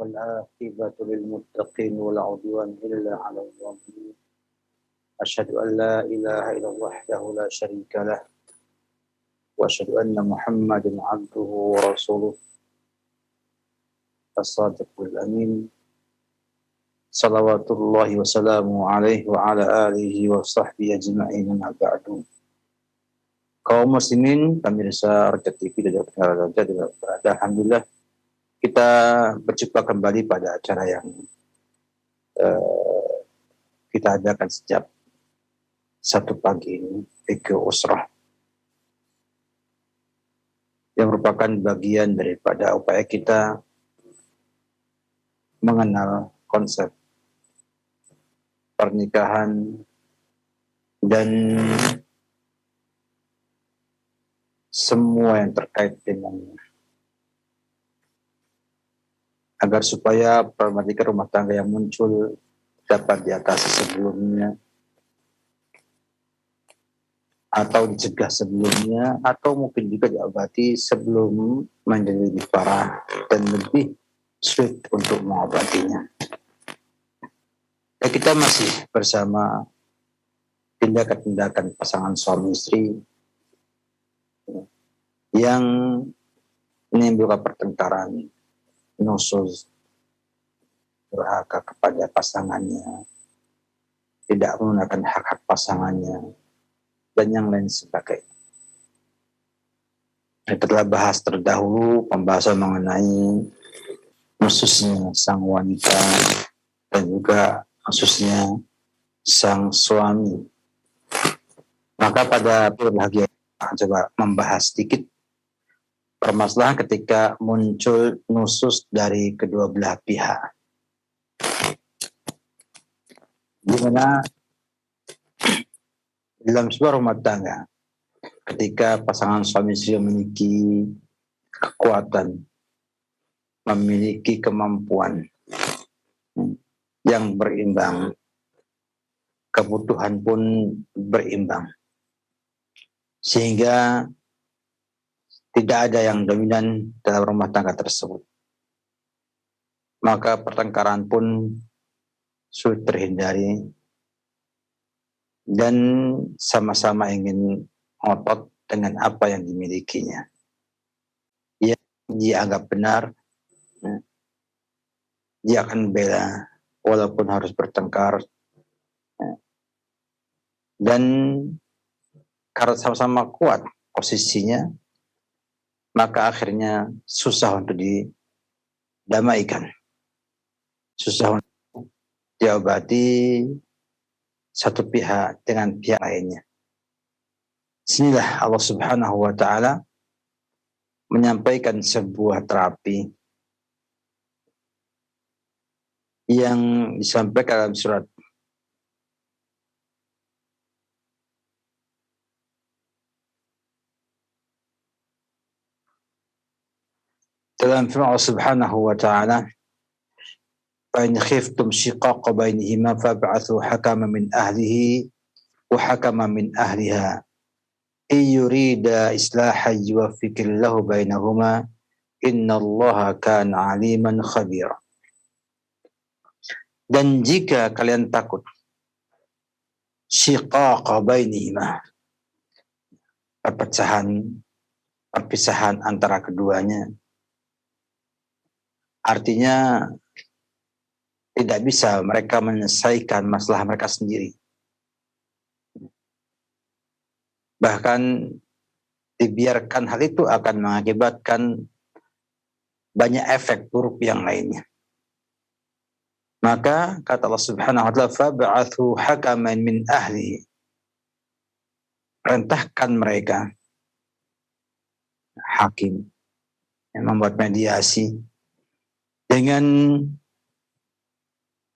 والعاقبة للمتقين ولا عدوان إلا على الظالمين. أشهد أن لا إله إلا الله وحده لا شريك له وأشهد أن محمدا عبده ورسوله الصادق الأمين صلوات الله وسلامه عليه وعلى آله وصحبه أجمعين أما بعد. Kaum muslimin, pemirsa Raja TV dan Raja, alhamdulillah kita berjumpa kembali pada acara yang kita adakan sejak satu pagi ini, Fikih Usrah, yang merupakan bagian daripada upaya kita mengenal konsep pernikahan dan semua yang terkait dengannya, agar supaya problematika rumah tangga yang muncul dapat diatasi sebelumnya atau dicegah sebelumnya, atau mungkin juga diobati sebelum menjadi lebih parah dan lebih sulit untuk mengobatinya. Dan kita masih bersama tindakan-tindakan pasangan suami istri yang menimbulkan pertengkaran, nusyuz, durhaka kepada pasangannya, tidak menggunakan hak-hak pasangannya, dan yang lain sebagainya. Kita telah bahas terdahulu pembahasan mengenai khususnya sang wanita dan juga khususnya sang suami. Maka pada bahagia coba membahas sedikit permasalahan ketika muncul nusyuz dari kedua belah pihak, di mana dalam sebuah rumah tangga, ketika pasangan suami istri memiliki kekuatan, memiliki kemampuan yang berimbang, kebutuhan pun berimbang, sehingga tidak ada yang dominan dalam rumah tangga tersebut, maka pertengkaran pun sulit terhindari dan sama-sama ingin ngotot dengan apa yang dimilikinya, yang dia anggap benar, dia akan bela walaupun harus bertengkar, dan karena sama-sama kuat posisinya, maka akhirnya susah untuk didamaikan, susah untuk diobati satu pihak dengan pihak lainnya. Sinilah Allah Subhanahu wa Ta'ala menyampaikan sebuah terapi yang disampaikan dalam surat dalam firman Allah Subhanahu wa Ta'ala, fa in khiftum shiqaqa bainihima fab'athu hakaman min ahlihi wa hakaman min ahliha in yurida islahan yuwaffiqillahu bainahuma innallaha kana aliman khabira. Dan jika kalian takut shiqaqa bainihima, perpisahan antara keduanya, artinya tidak bisa mereka menyelesaikan masalah mereka sendiri, bahkan dibiarkan hal itu akan mengakibatkan banyak efek buruk yang lainnya. Maka kata Allah Subhanahu wa Ta'ala, fab'athu hakaman min ahli, perintahkan mereka hakim yang membuat mediasi dengan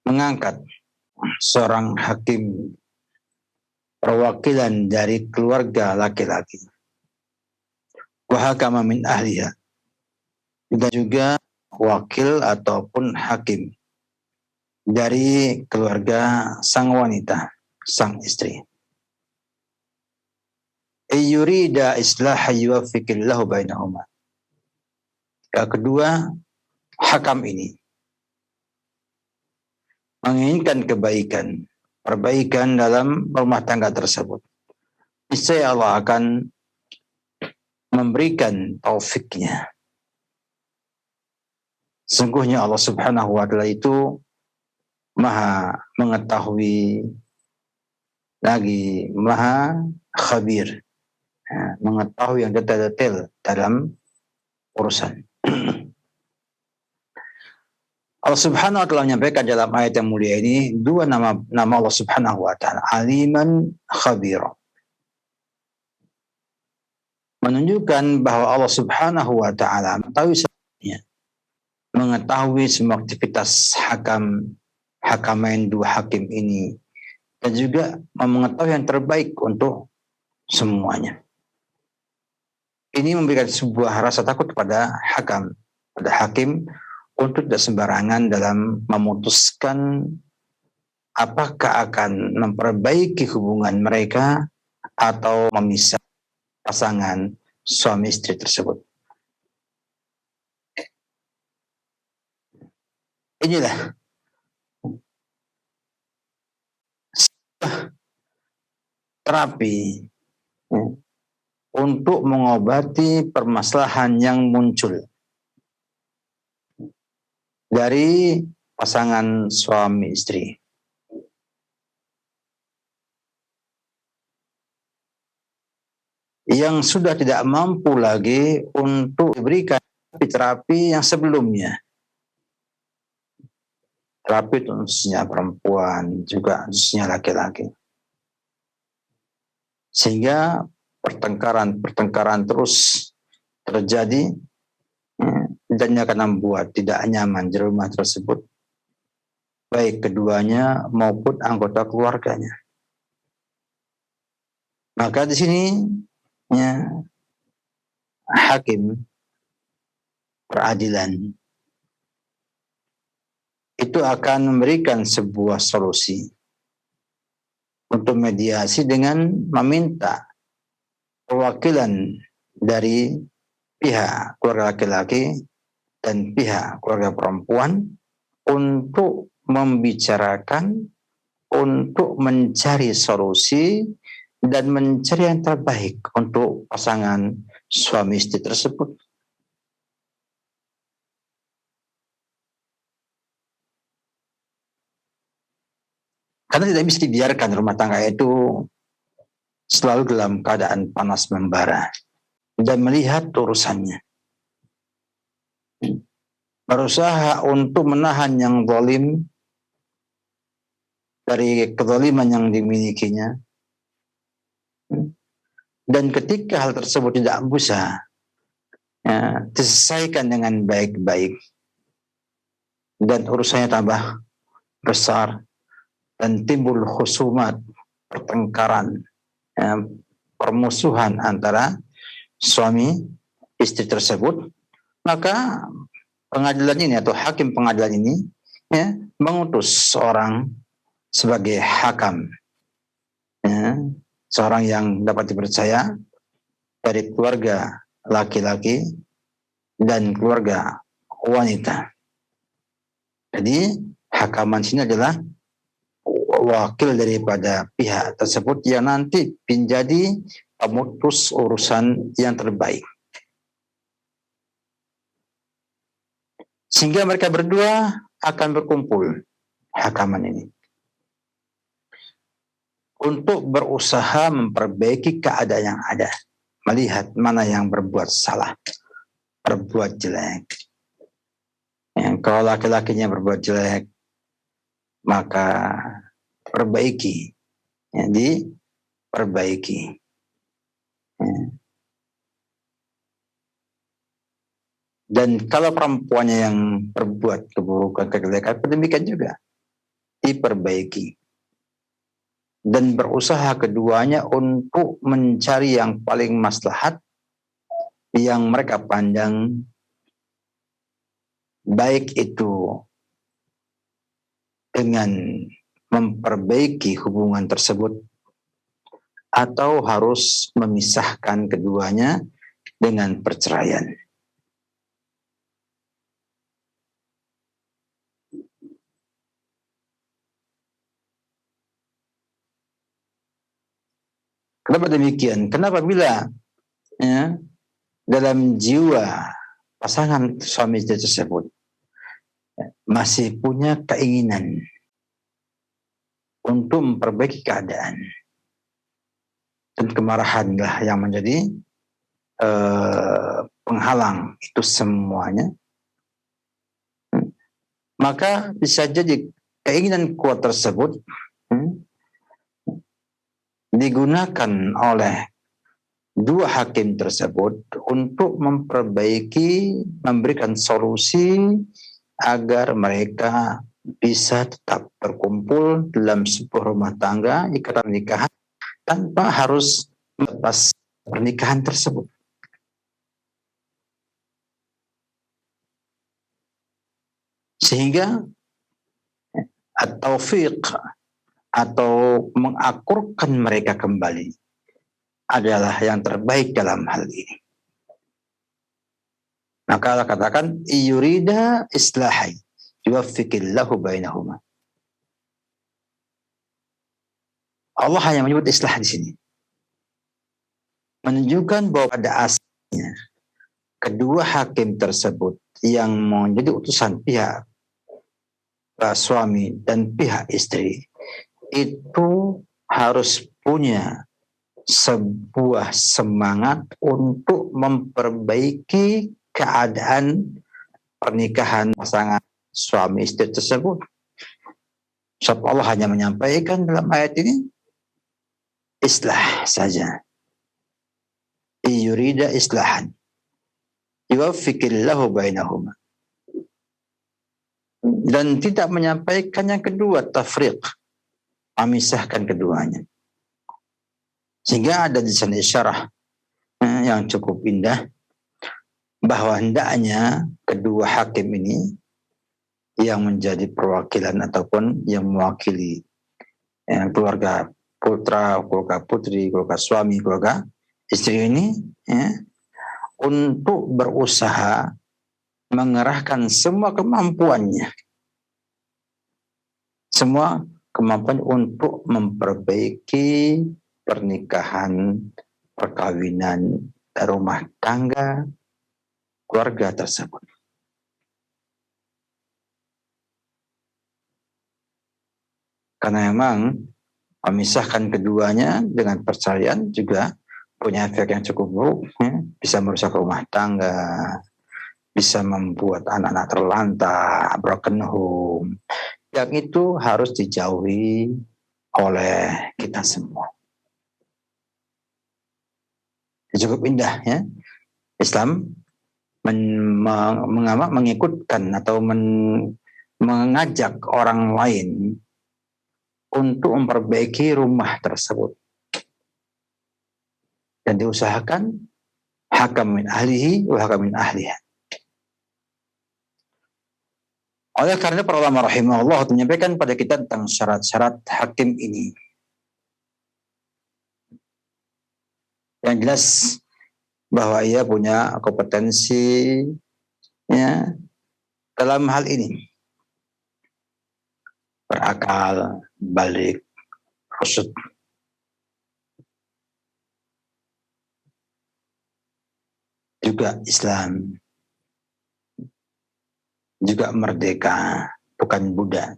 mengangkat seorang hakim perwakilan dari keluarga laki-laki, wa hakama min ahliha, dan juga wakil ataupun hakim dari keluarga sang wanita, sang istri. Yurida islaha yuwaffiqillahu bainahuma. Yang kedua, hakam ini menginginkan kebaikan, perbaikan dalam rumah tangga tersebut, niscaya Allah akan memberikan taufiknya. Sungguhnya Allah Subhanahu wa Ta'ala itu Maha mengetahui, lagi Maha khabir, mengetahui yang detail-detail dalam urusan. Allah Subhanahu wa Ta'ala menyampaikan dalam ayat yang mulia ini dua nama Allah Subhanahu wa Ta'ala, Aliman, Khabir, menunjukkan bahwa Allah Subhanahu wa Ta'ala mengetahui semuanya, mengetahui semua aktivitas hakamain dua hakim ini, dan juga mengetahui yang terbaik untuk semuanya. Ini memberikan sebuah rasa takut kepada hakim, untuk tidak sembarangan dalam memutuskan apakah akan memperbaiki hubungan mereka atau memisah pasangan suami istri tersebut. Inilah terapi untuk mengobati permasalahan yang muncul dari pasangan suami istri. Yang sudah tidak mampu lagi untuk diberikan terapi yang sebelumnya. Terapi itu khususnya perempuan, juga khususnya laki-laki. Sehingga pertengkaran terus terjadi, dan akan membuat tidak nyaman di rumah tersebut, baik keduanya maupun anggota keluarganya. Maka di sini hakim peradilan itu akan memberikan sebuah solusi untuk mediasi dengan meminta perwakilan dari pihak keluarga laki-laki dan pihak keluarga perempuan untuk membicarakan, untuk mencari solusi dan mencari yang terbaik untuk pasangan suami istri tersebut. Karena tidak bisa dibiarkan rumah tangga itu selalu dalam keadaan panas membara dan melihat urusannya. Berusaha untuk menahan yang zalim dari kezaliman yang dimilikinya. Dan ketika hal tersebut tidak bisa diselesaikan dengan baik-baik dan urusannya tambah besar dan timbul khusumat, pertengkaran, permusuhan antara suami istri tersebut, maka pengadilan ini atau hakim pengadilan ini mengutus seorang sebagai hakam, seorang yang dapat dipercaya dari keluarga laki-laki dan keluarga wanita. Jadi hakaman sini adalah wakil daripada pihak tersebut yang nanti menjadi pemutus urusan yang terbaik. Sehingga mereka berdua akan berkumpul, hakaman ini, untuk berusaha memperbaiki keadaan yang ada, melihat mana yang berbuat salah, berbuat jelek. Kalau laki-lakinya berbuat jelek, maka perbaiki, diperbaiki. Dan kalau perempuannya yang berbuat keburukan, kejelekan, demikian juga diperbaiki. Dan berusaha keduanya untuk mencari yang paling maslahat, yang mereka pandang baik itu dengan memperbaiki hubungan tersebut atau harus memisahkan keduanya dengan perceraian. Kenapa demikian? Kenapa bila ya, dalam jiwa pasangan suami istri tersebut masih punya keinginan untuk memperbaiki keadaan, dan kemarahanlah yang menjadi penghalang itu semuanya, maka bisa jadi keinginan kuat tersebut digunakan oleh dua hakim tersebut untuk memperbaiki, memberikan solusi agar mereka bisa tetap berkumpul dalam sebuah rumah tangga, ikatan nikahan, tanpa harus melepas pernikahan tersebut. Sehingga at-taufiq atau mengakurkan mereka kembali adalah yang terbaik dalam hal ini. Maka Allah katakan yurida islahi yuwaffiqillahu bainahuma. Allah hanya menyebut islah di sini, menunjukkan bahwa pada asalnya kedua hakim tersebut yang menjadi utusan pihak suami dan pihak istri itu harus punya sebuah semangat untuk memperbaiki keadaan pernikahan pasangan suami istri tersebut. Sebab Allah hanya menyampaikan dalam ayat ini islah saja. Yurida islahan yuwaffiqillahu bainahuma. Dan tidak menyampaikan yang kedua, tafriq, memisahkan keduanya. Sehingga ada di sana isyarah yang cukup indah bahwa hendaknya kedua hakim ini yang menjadi perwakilan ataupun yang mewakili keluarga putra, keluarga putri, keluarga suami, keluarga istri ini untuk berusaha mengerahkan semua kemampuannya, semua kemampuan untuk memperbaiki pernikahan, perkawinan, rumah tangga, keluarga tersebut. Karena memang memisahkan keduanya dengan perceraian juga punya efek yang cukup buruk, bisa merusak rumah tangga, bisa membuat anak-anak terlantar, broken home. Yang itu harus dijauhi oleh kita semua. Cukup indah ya. Islam mengikutkan atau mengajak orang lain untuk memperbaiki rumah tersebut. Dan diusahakan hakam min ahlihi wa hakam min ahliha. Oleh karena para ulama rahimahullah menyampaikan pada kita tentang syarat-syarat hakim ini. Yang jelas bahwa ia punya kompetensi ya, dalam hal ini. Berakal, balik, rusuk. Juga Islam. Juga merdeka, bukan budak.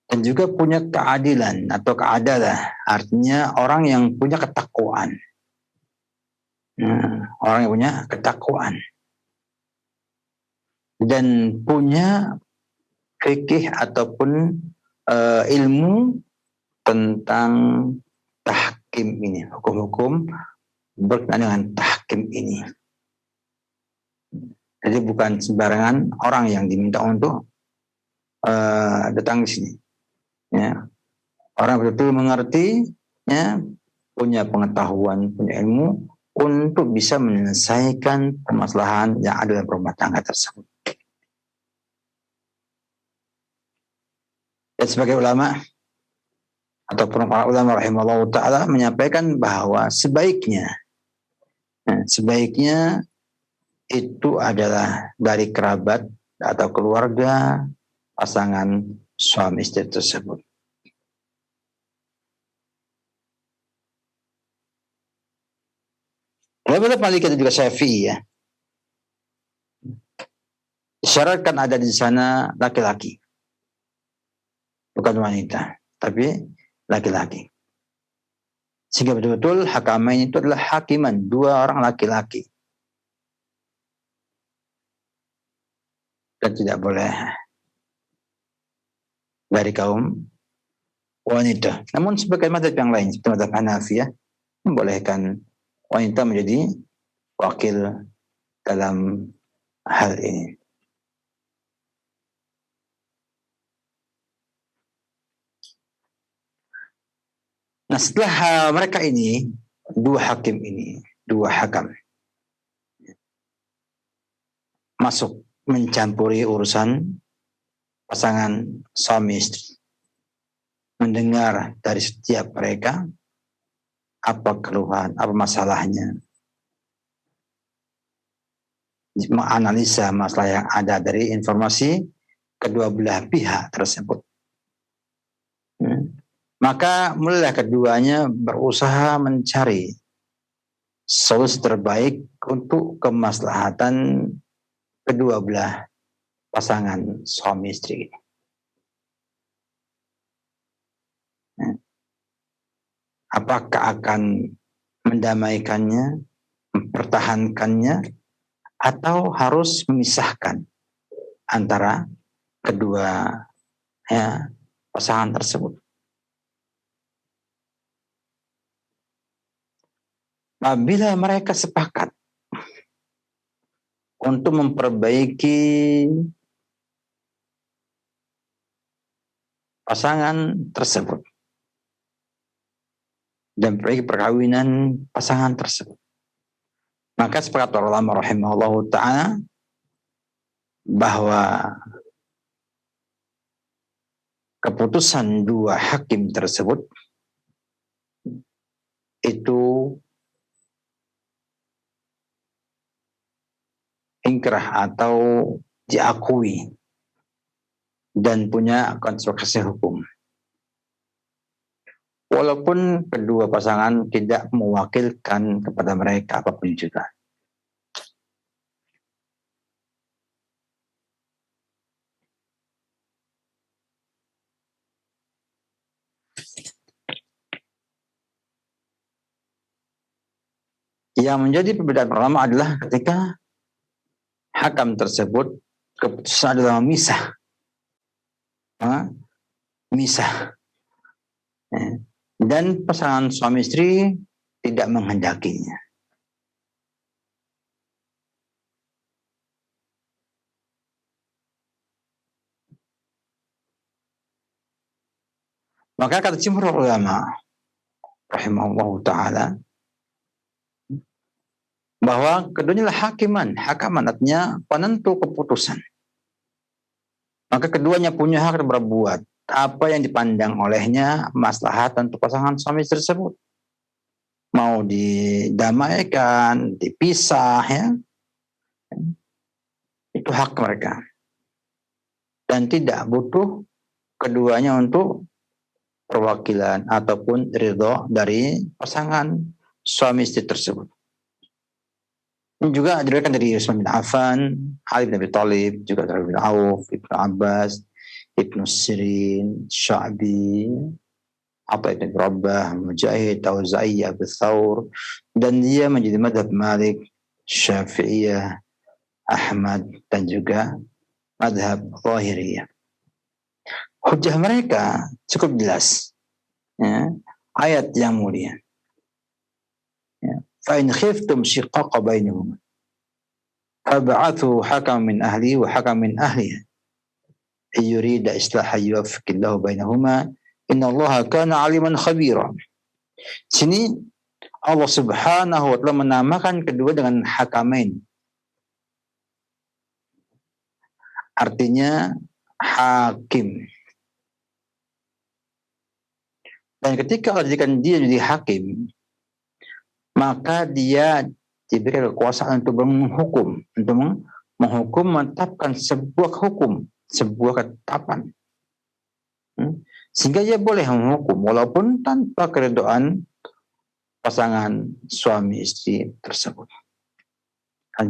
Dan juga punya keadilan atau keadalah, artinya orang yang punya ketakwaan. Orang yang punya ketakwaan. Dan punya fikih ataupun ilmu tentang tahkim ini, hukum-hukum berkenaan dengan tahkim ini. Jadi bukan sembarangan orang yang diminta untuk datang di sini. Ya. Orang betul-betul mengerti, ya, punya pengetahuan, punya ilmu untuk bisa menyelesaikan permasalahan yang ada dalam rumah tangga tersebut. Dan sebagai ulama ataupun para ulama rahimahullah ta'ala menyampaikan bahwa sebaiknya itu adalah dari kerabat atau keluarga pasangan suami istri tersebut. Daripada Malik itu juga Syafi'i ya. Disyaratkan ada di sana laki-laki. Bukan wanita, tapi laki-laki. Sehingga betul-betul hakamain itu adalah hakiman, dua orang laki-laki. Dan tidak boleh dari kaum wanita. Namun sebagai mazhab yang lain, seperti mazhab Hanafi ya, membolehkan wanita menjadi wakil dalam hal ini. Nah setelah mereka ini, dua hakam masuk mencampuri urusan pasangan suami istri, mendengar dari setiap mereka apa keluhan, apa masalahnya, menganalisa masalah yang ada dari informasi kedua belah pihak tersebut. Maka mulailah keduanya berusaha mencari solusi terbaik untuk kemaslahatan kedua belah pasangan suami istri. Apakah akan mendamaikannya, mempertahankannya, atau harus memisahkan antara kedua pasangan tersebut. Apabila mereka sepakat untuk memperbaiki pasangan tersebut dan memperbaiki perkawinan pasangan tersebut, maka sepakat para ulama rahimahullah ta'ala bahwa keputusan dua hakim tersebut itu ingkrah atau diakui dan punya konsekuensi hukum. Walaupun kedua pasangan tidak mewakilkan kepada mereka apapun juga. Yang menjadi perbedaan pertama adalah ketika hakam tersebut keputusan adalah memisah. Dan pasangan suami istri tidak menghendakinya. Maka kata jumhur ulama rahimahullah ta'ala bahwa keduanya adalah hakaman artinya penentu keputusan. Maka keduanya punya hak berbuat apa yang dipandang olehnya maslahat untuk pasangan suami tersebut. Mau didamaikan, dipisah ya. Itu hak mereka. Dan tidak butuh keduanya untuk perwakilan ataupun ridho dari pasangan suami istri tersebut. Ini juga diriwayatkan dari Utsman bin Affan, Ali bin Abi Thalib, juga dari bin Auf, Ibnu Abbas, Ibnu Sirin, Sya'bi, Atha bin Rabbah, Mujahid, Auza'i, Abu Thawr, dan dia menjadi madhab Malik, Syafi'iyah, Ahmad, dan juga madhab Zahiriyah. Hujjah mereka cukup jelas. Ya, ayat yang mulia. Ya. فَإِنْ خِفْتُمْ شِقَاقَ بَيْنِهُمَا فَابْعَثُوا حَكَمًا مِنْ أَهْلِهِ وَحَكَمًا مِنْ أَهْلِهَا إِنْ يُرِيدَ إِصْلَاحًا يُوَفِّقِ اللَّهُ بَيْنَهُمَا إِنَّ اللَّهَ كَانَ عَلِيمًا خَبِيرًا. Sini Allah Subhanahu wa taala menamakan kedua dengan hakamain. Artinya hakim. Dan ketika Allah jadikan dia jadi hakim, maka dia diberi kekuasaan untuk menghukum, menetapkan sebuah hukum, sebuah ketetapan. Sehingga dia boleh menghukum walaupun tanpa keridhaan pasangan suami istri tersebut.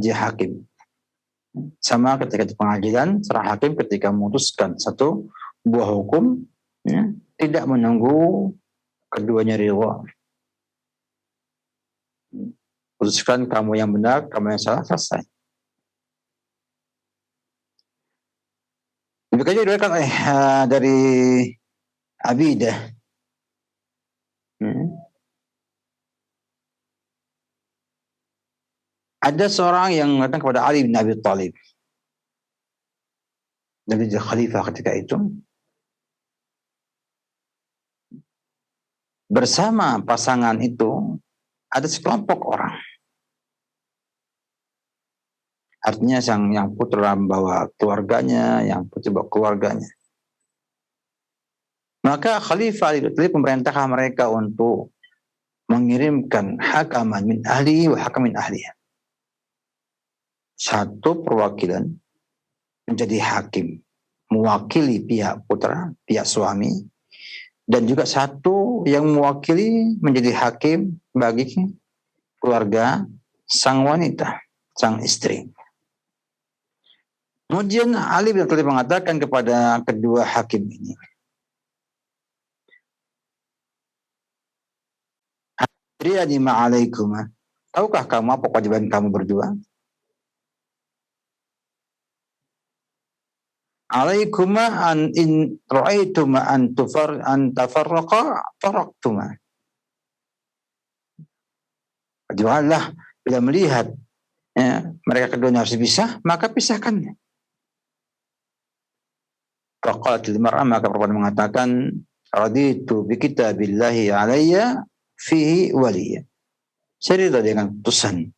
Dia hakim. Sama ketika di pengadilan, seorang hakim ketika memutuskan satu buah hukum, tidak menunggu keduanya ridha. Putuskan kamu yang benar, kamu yang salah, selesai. Demikian diriwayatkan dari Abidah. Ada seorang yang mengatakan kepada Ali bin Abi Thalib, dan dia khalifah ketika itu, bersama pasangan itu ada sekelompok orang. Artinya yang putra membawa keluarganya, yang putri bawa keluarganya. Maka Khalifah Ali bin Abi Thalib memerintahkan mereka untuk mengirimkan hakaman min ahli wa hakam min ahliha. Satu perwakilan menjadi hakim, mewakili pihak putra, pihak suami, dan juga satu yang mewakili menjadi hakim bagi keluarga sang wanita, sang istri. Kemudian Ali bin Abi Thalib mengatakan kepada kedua hakim ini, "Riyani ma'alaikuma." Tahukah kamu apa kewajiban kamu berdua? Alaikuma an in ra'aituma an tafarraqa faraktuma. Kecualilah bila melihat mereka keduanya harus pisah, maka pisahkannya. Faqalatil mar'ah, maka perempuan mengatakan, raditu bi kitabillahi alayya fihi waliya. Saya ridha dengan putusan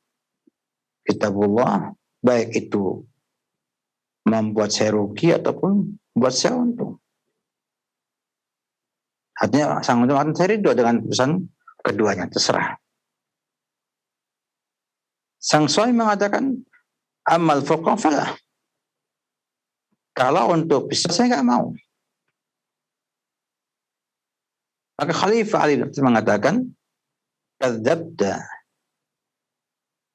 kitabullah, baik itu membuat saya rugi ataupun buat saya untung. Artinya sang untung, saya ridha dengan putusan keduanya, terserah. Sang suami mengatakan, amal furqan falah. Kalau untuk pisah saya nggak mau. Maka Khalifah Ali mengatakan, kadzabta.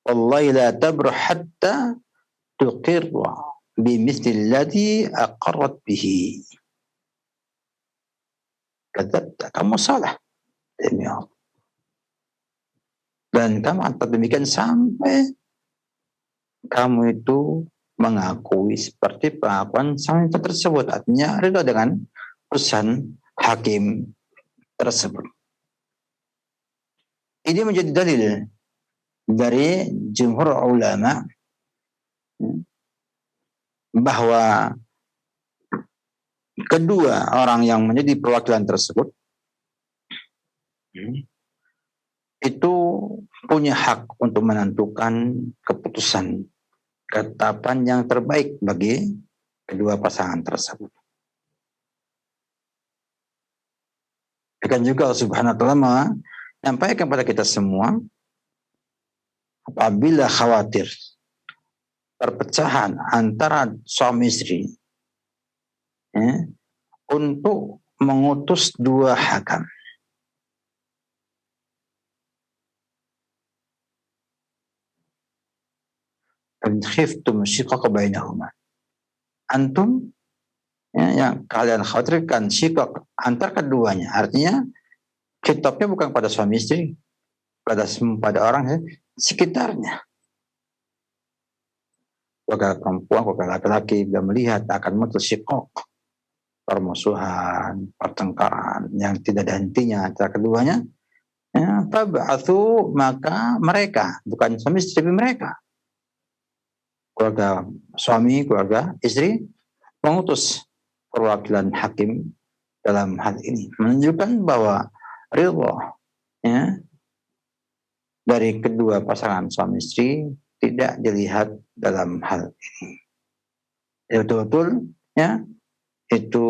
Wallahi la tabrah hatta tuqirra bimithli alladhi aqarrat bihi. Kadzabta, kamu salah. Demi Allah. Dan kamu akan demikian sampai kamu itu mengakui seperti pengakuan sang wanita tersebut. Artinya ridha dengan putusan hakim tersebut. Ini menjadi dalil dari jumhur ulama bahwa kedua orang yang menjadi perwakilan tersebut itu punya hak untuk menentukan keputusan ketetapan yang terbaik bagi kedua pasangan tersebut. Dan juga Allah Subhanahu wa taala menyampaikan kepada kita semua, apabila khawatir perpecahan antara suami istri, untuk mengutus dua hakam. In khiftum shiqaq bainahuma. Antum yang kalian khawatirkan shiqaq antar keduanya. Artinya kitabnya bukan pada suami istri, pada orang sekitarnya. Keluarga perempuan, keluarga laki-laki bila melihat akan muncul shiqaq, permusuhan, pertengkaran yang tidak ada hentinya antara keduanya, fab'atsu, maka mereka, bukan suami istri tapi mereka, keluarga suami, keluarga istri, mengutus perwakilan hakim dalam hal ini, menunjukkan bahwa ridha dari kedua pasangan suami istri tidak dilihat dalam hal ini. Betul-betul itu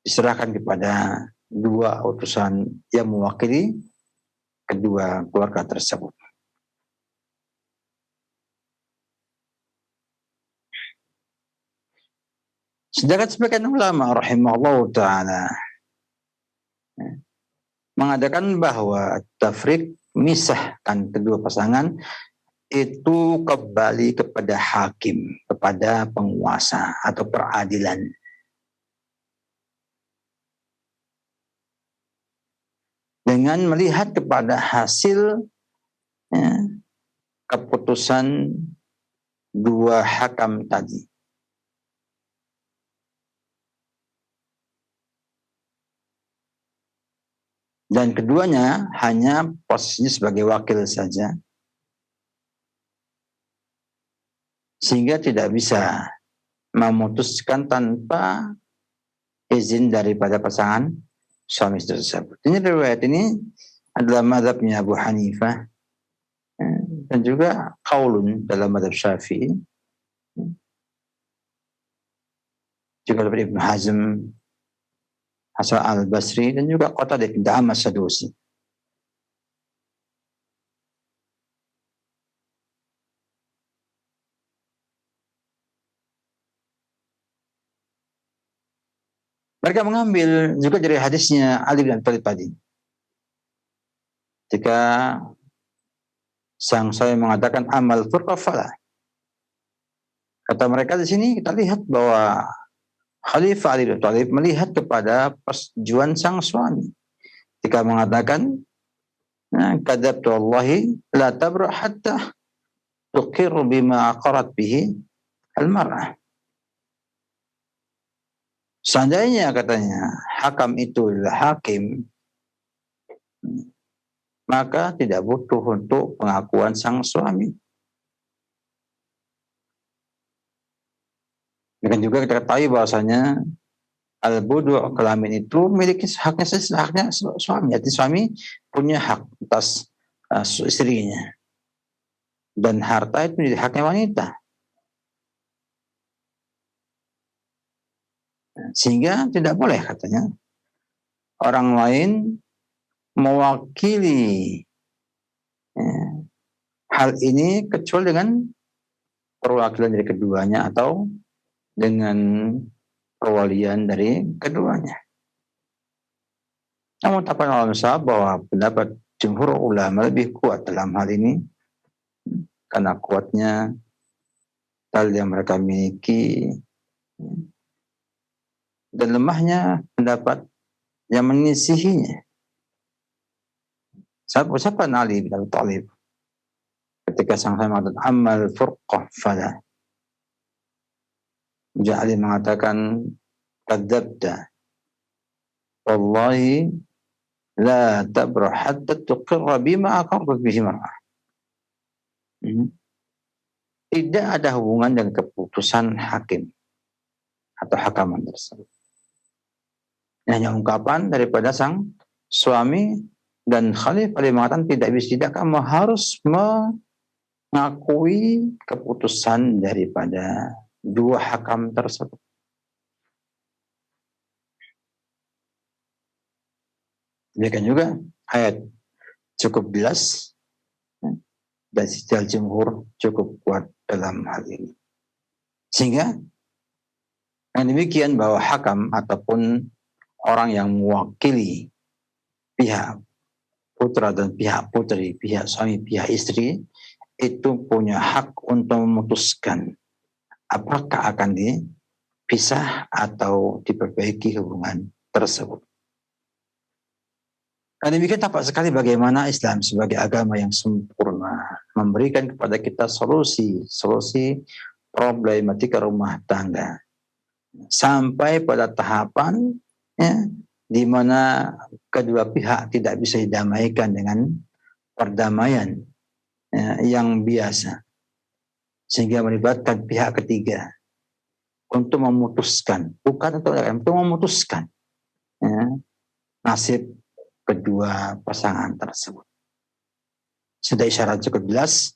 diserahkan kepada dua utusan yang mewakili kedua keluarga tersebut. Sedangkan sebagian ulama rahimahullah ta'ala mengadakan bahwa tafriq, misahkan kedua pasangan, itu kembali kepada hakim, kepada penguasa atau peradilan. Dengan melihat kepada hasil keputusan dua hakam tadi. Dan keduanya hanya posisinya sebagai wakil saja. Sehingga tidak bisa memutuskan tanpa izin daripada pasangan suami istri tersebut. Ini riwayat ini adalah mazhabnya Abu Hanifah dan juga qaulun dalam mazhab Syafi'i. Juga dari Ibnu Hazm, Hasan al-Basri, dan juga Qatadah bin Da'amah Sadusi. Mereka mengambil juga dari hadisnya Ali bin Abi Thalib tadi. Ketika sang saya mengatakan amal furqafala. Kata mereka di sini kita lihat bahwa Khalifah Ali bin Abi Thalib melihat kepada persetujuan sang suami. Ketika mengatakan kadzabtu wallahi la tabra hatta tuqir bima aqarat bihi al-mar'ah. Seandainya katanya hakam itu adalah hakim, maka tidak butuh untuk pengakuan sang suami. Dan juga kita ketahui bahwasanya al-budu' kelamin itu memiliki haknya suami. Jadi suami punya hak atas istrinya. Dan harta itu menjadi haknya wanita. Sehingga tidak boleh katanya orang lain mewakili hal ini kecuali dengan perwakilan dari keduanya atau dengan perwalian dari keduanya. Namun tak pernah bahwa pendapat jumhur ulama lebih kuat dalam hal ini karena kuatnya dalil yang mereka miliki dan lemahnya pendapat yang menyisihinya. Siapa Ali bin Abi Thalib ketika sang saya mengatakan amal furqah fala. Ali mengatakan kadzabta wallahi la tabrah hatta tuqirra bima aqarrat bihi mar'ah. Tidak ada hubungan dengan keputusan hakim atau hakaman tersebut. Hanya ungkapan daripada sang suami, dan Khalifah Ali mengatakan tidak kamu harus mengakui keputusan daripada dua hakam tersebut. Demikian juga ayat cukup jelas dan istidlal jumhur cukup kuat dalam hal ini. Sehingga yang demikian bahwa hakam ataupun orang yang mewakili pihak putra dan pihak putri, pihak suami, pihak istri, itu punya hak untuk memutuskan apakah akan dipisah atau diperbaiki hubungan tersebut. Dan demikian tampak sekali bagaimana Islam sebagai agama yang sempurna memberikan kepada kita solusi problematika rumah tangga sampai pada tahapan di mana kedua pihak tidak bisa didamaikan dengan perdamaian yang biasa, sehingga melibatkan pihak ketiga untuk memutuskan, untuk memutuskan nasib kedua pasangan tersebut. Sudah isyarat cukup jelas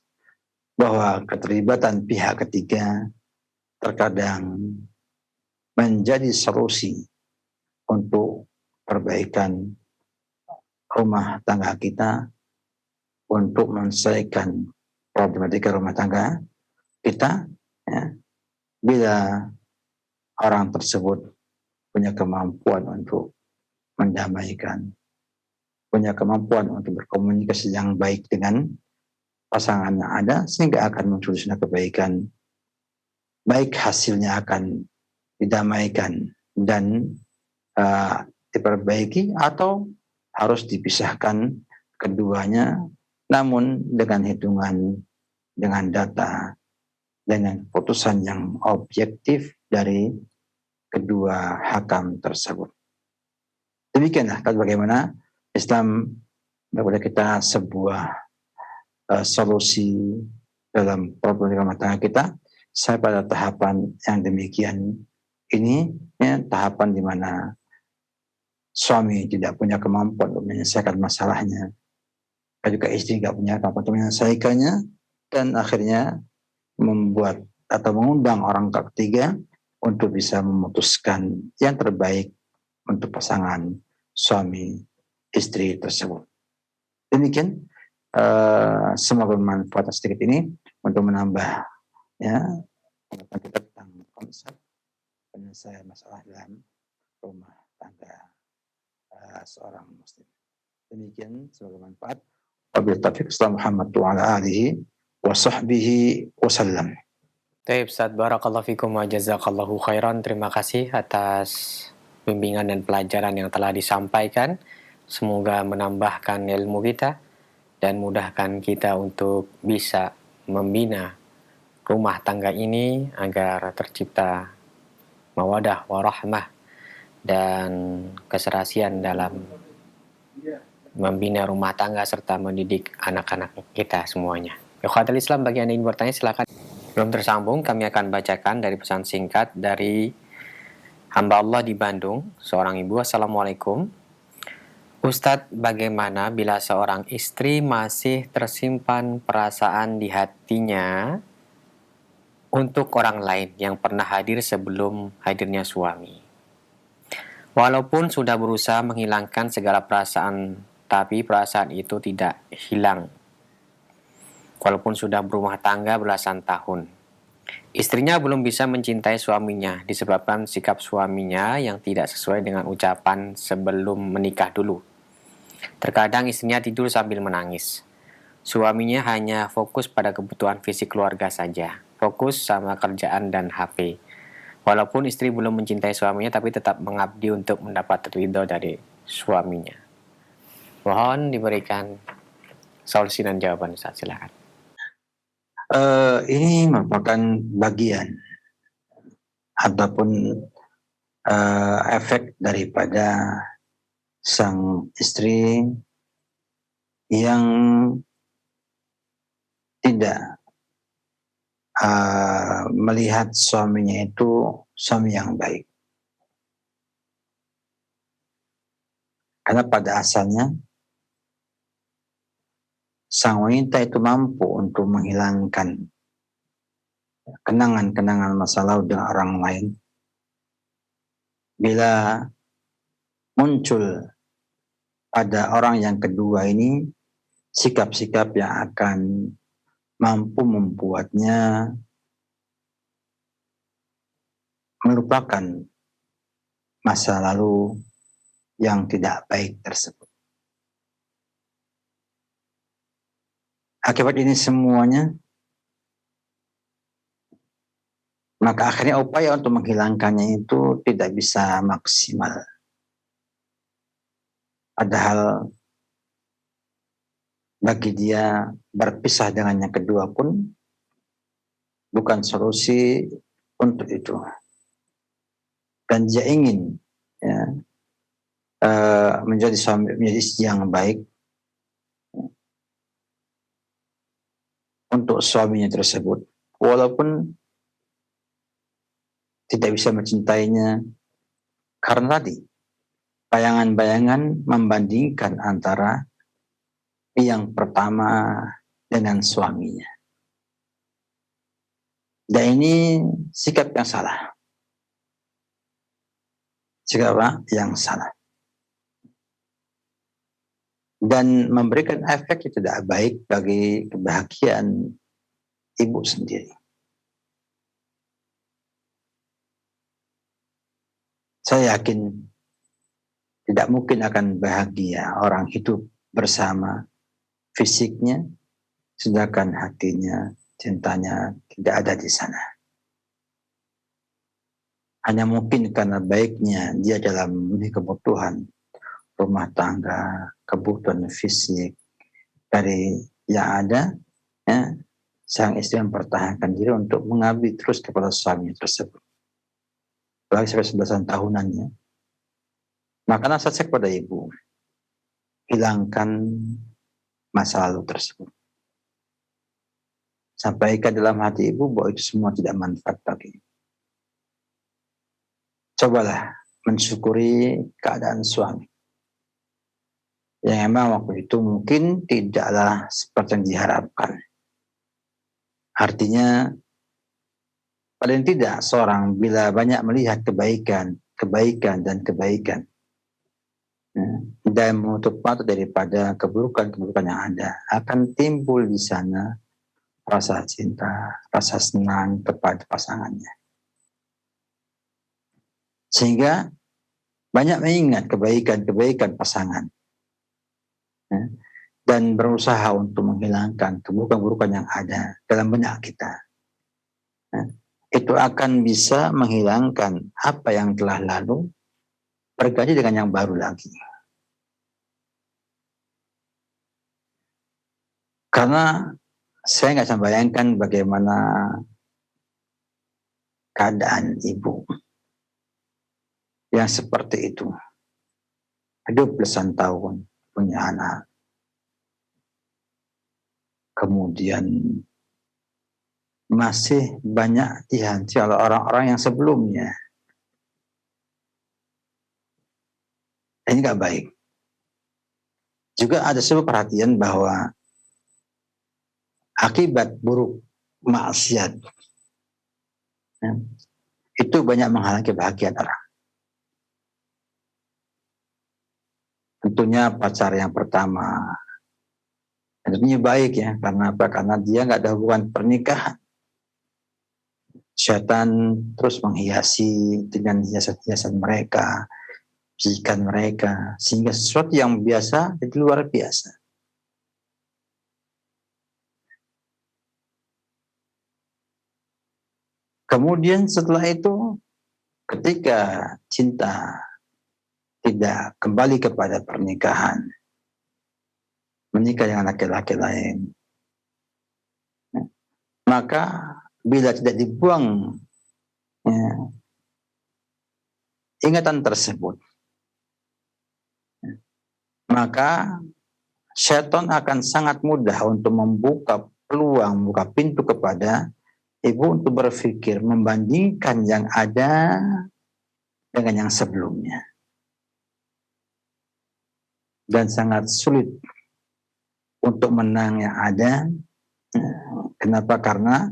bahwa keterlibatan pihak ketiga terkadang menjadi solusi untuk perbaikan rumah tangga kita, untuk menyelesaikan problematika rumah tangga kita, bila orang tersebut punya kemampuan untuk mendamaikan, punya kemampuan untuk berkomunikasi yang baik dengan pasangan yang ada, sehingga akan muncul sunnah kebaikan, baik hasilnya akan didamaikan dan diperbaiki, atau harus dipisahkan keduanya, namun dengan hitungan, dengan data, dengan keputusan yang objektif dari kedua hakam tersebut. Demikianlah bagaimana Islam kepada kita sebuah solusi dalam problem rumah tangga kita. Saya pada tahapan yang demikian ini, ya, tahapan di mana suami tidak punya kemampuan untuk menyelesaikan masalahnya, dan juga istri tidak punya kemampuan untuk menyelesaikannya, dan akhirnya membuat atau mengundang orang ketiga untuk bisa memutuskan yang terbaik untuk pasangan suami istri tersebut. Demikian, semoga bermanfaat sedikit ini untuk menambah, ya, pengetahuan kita tentang konsep penyelesaian masalah dalam rumah tangga seorang muslim. Demikian, semoga bermanfaat. Wabillahi taufiq. Muhammad wa ala alihi wa sahbihi wasallam. Baik, Ustaz, barakallahu fikum wa jazakallahu khairan. Terima kasih atas bimbingan dan pelajaran yang telah disampaikan. Semoga menambahkan ilmu kita dan mudahkan kita untuk bisa membina rumah tangga ini agar tercipta mawadah warahmah dan keserasian dalam membina rumah tangga serta mendidik anak-anak kita semuanya. Ikhwatul Islam, bagi Anda yang ingin bertanya silakan. Belum tersambung, kami akan bacakan dari pesan singkat dari hamba Allah di Bandung, seorang ibu. Assalamualaikum. Ustadz, bagaimana bila seorang istri masih tersimpan perasaan di hatinya untuk orang lain yang pernah hadir sebelum hadirnya suami? Walaupun sudah berusaha menghilangkan segala perasaan, tapi perasaan itu tidak hilang. Walaupun sudah berumah tangga belasan tahun, istrinya belum bisa mencintai suaminya disebabkan sikap suaminya yang tidak sesuai dengan ucapan sebelum menikah dulu. Terkadang istrinya tidur sambil menangis. Suaminya hanya fokus pada kebutuhan fisik keluarga saja, fokus sama kerjaan dan HP. Walaupun istri belum mencintai suaminya, tapi tetap mengabdi untuk mendapat ridho dari suaminya. Mohon diberikan solusi dan jawaban, Ustaz, silakan. Ini merupakan bagian ataupun efek daripada sang istri yang tidak melihat suaminya itu suami yang baik. Karena pada asalnya sang wanita itu mampu untuk menghilangkan kenangan-kenangan masa lalu dengan orang lain. Bila muncul pada orang yang kedua ini sikap-sikap yang akan mampu membuatnya melupakan masa lalu yang tidak baik tersebut. Akibat ini semuanya, maka akhirnya upaya untuk menghilangkannya itu tidak bisa maksimal. Padahal bagi dia berpisah dengan yang kedua pun bukan solusi untuk itu. Dan dia ingin, ya, menjadi istri yang baik untuk suaminya tersebut, walaupun tidak bisa mencintainya karena tadi bayangan-bayangan membandingkan antara yang pertama dengan suaminya. Dan ini sikap yang salah. Sikap yang salah. Dan memberikan efek yang tidak baik bagi kebahagiaan ibu sendiri. Saya yakin tidak mungkin akan bahagia orang hidup bersama fisiknya, sedangkan hatinya, cintanya tidak ada di sana. Hanya mungkin karena baiknya dia dalam memenuhi kebutuhan rumah tangga, kebutuhan fisik dari yang ada, ya, sang istri mempertahankan diri untuk mengabdi terus kepada suami tersebut. Apalagi sampai 11 tahunannya. Maka nasihat kepada ibu, hilangkan masa lalu tersebut. Sampaikan dalam hati ibu bahwa itu semua tidak manfaat bagi. Cobalah mensyukuri keadaan suami. Yang memang waktu itu mungkin tidaklah seperti yang diharapkan. Artinya, paling tidak seorang bila banyak melihat kebaikan dan menutup mata daripada keburukan-keburukan yang ada, akan timbul di sana rasa cinta, rasa senang kepada pasangannya. Sehingga banyak mengingat kebaikan-kebaikan pasangan. Dan berusaha untuk menghilangkan keburukan-keburukan yang ada dalam benak kita. Itu akan bisa menghilangkan apa yang telah lalu, berganti dengan yang baru lagi. Karena saya nggak bisa bayangkan bagaimana keadaan ibu yang seperti itu. Hidup belasan tahun, punya anak. Kemudian masih banyak dihanti oleh orang-orang yang sebelumnya. Ini nggak baik. Juga ada sebuah perhatian bahwa akibat buruk maksiat itu banyak menghalangi kebahagiaan orang. Tentunya pacar yang pertama, tentunya baik ya, karena apa? Karena dia nggak ada hubungan pernikahan. Setan terus menghiasi dengan hiasan-hiasan mereka, bisikan mereka, sehingga sesuatu yang biasa jadi luar biasa. Kemudian setelah itu, ketika cinta tidak kembali kepada pernikahan, menikah dengan laki-laki lain, maka bila tidak dibuang ingatan tersebut, maka syaitan akan sangat mudah untuk membuka peluang, membuka pintu kepada ibu untuk berpikir membandingkan yang ada dengan yang sebelumnya. Dan sangat sulit untuk menang yang ada. Kenapa? Karena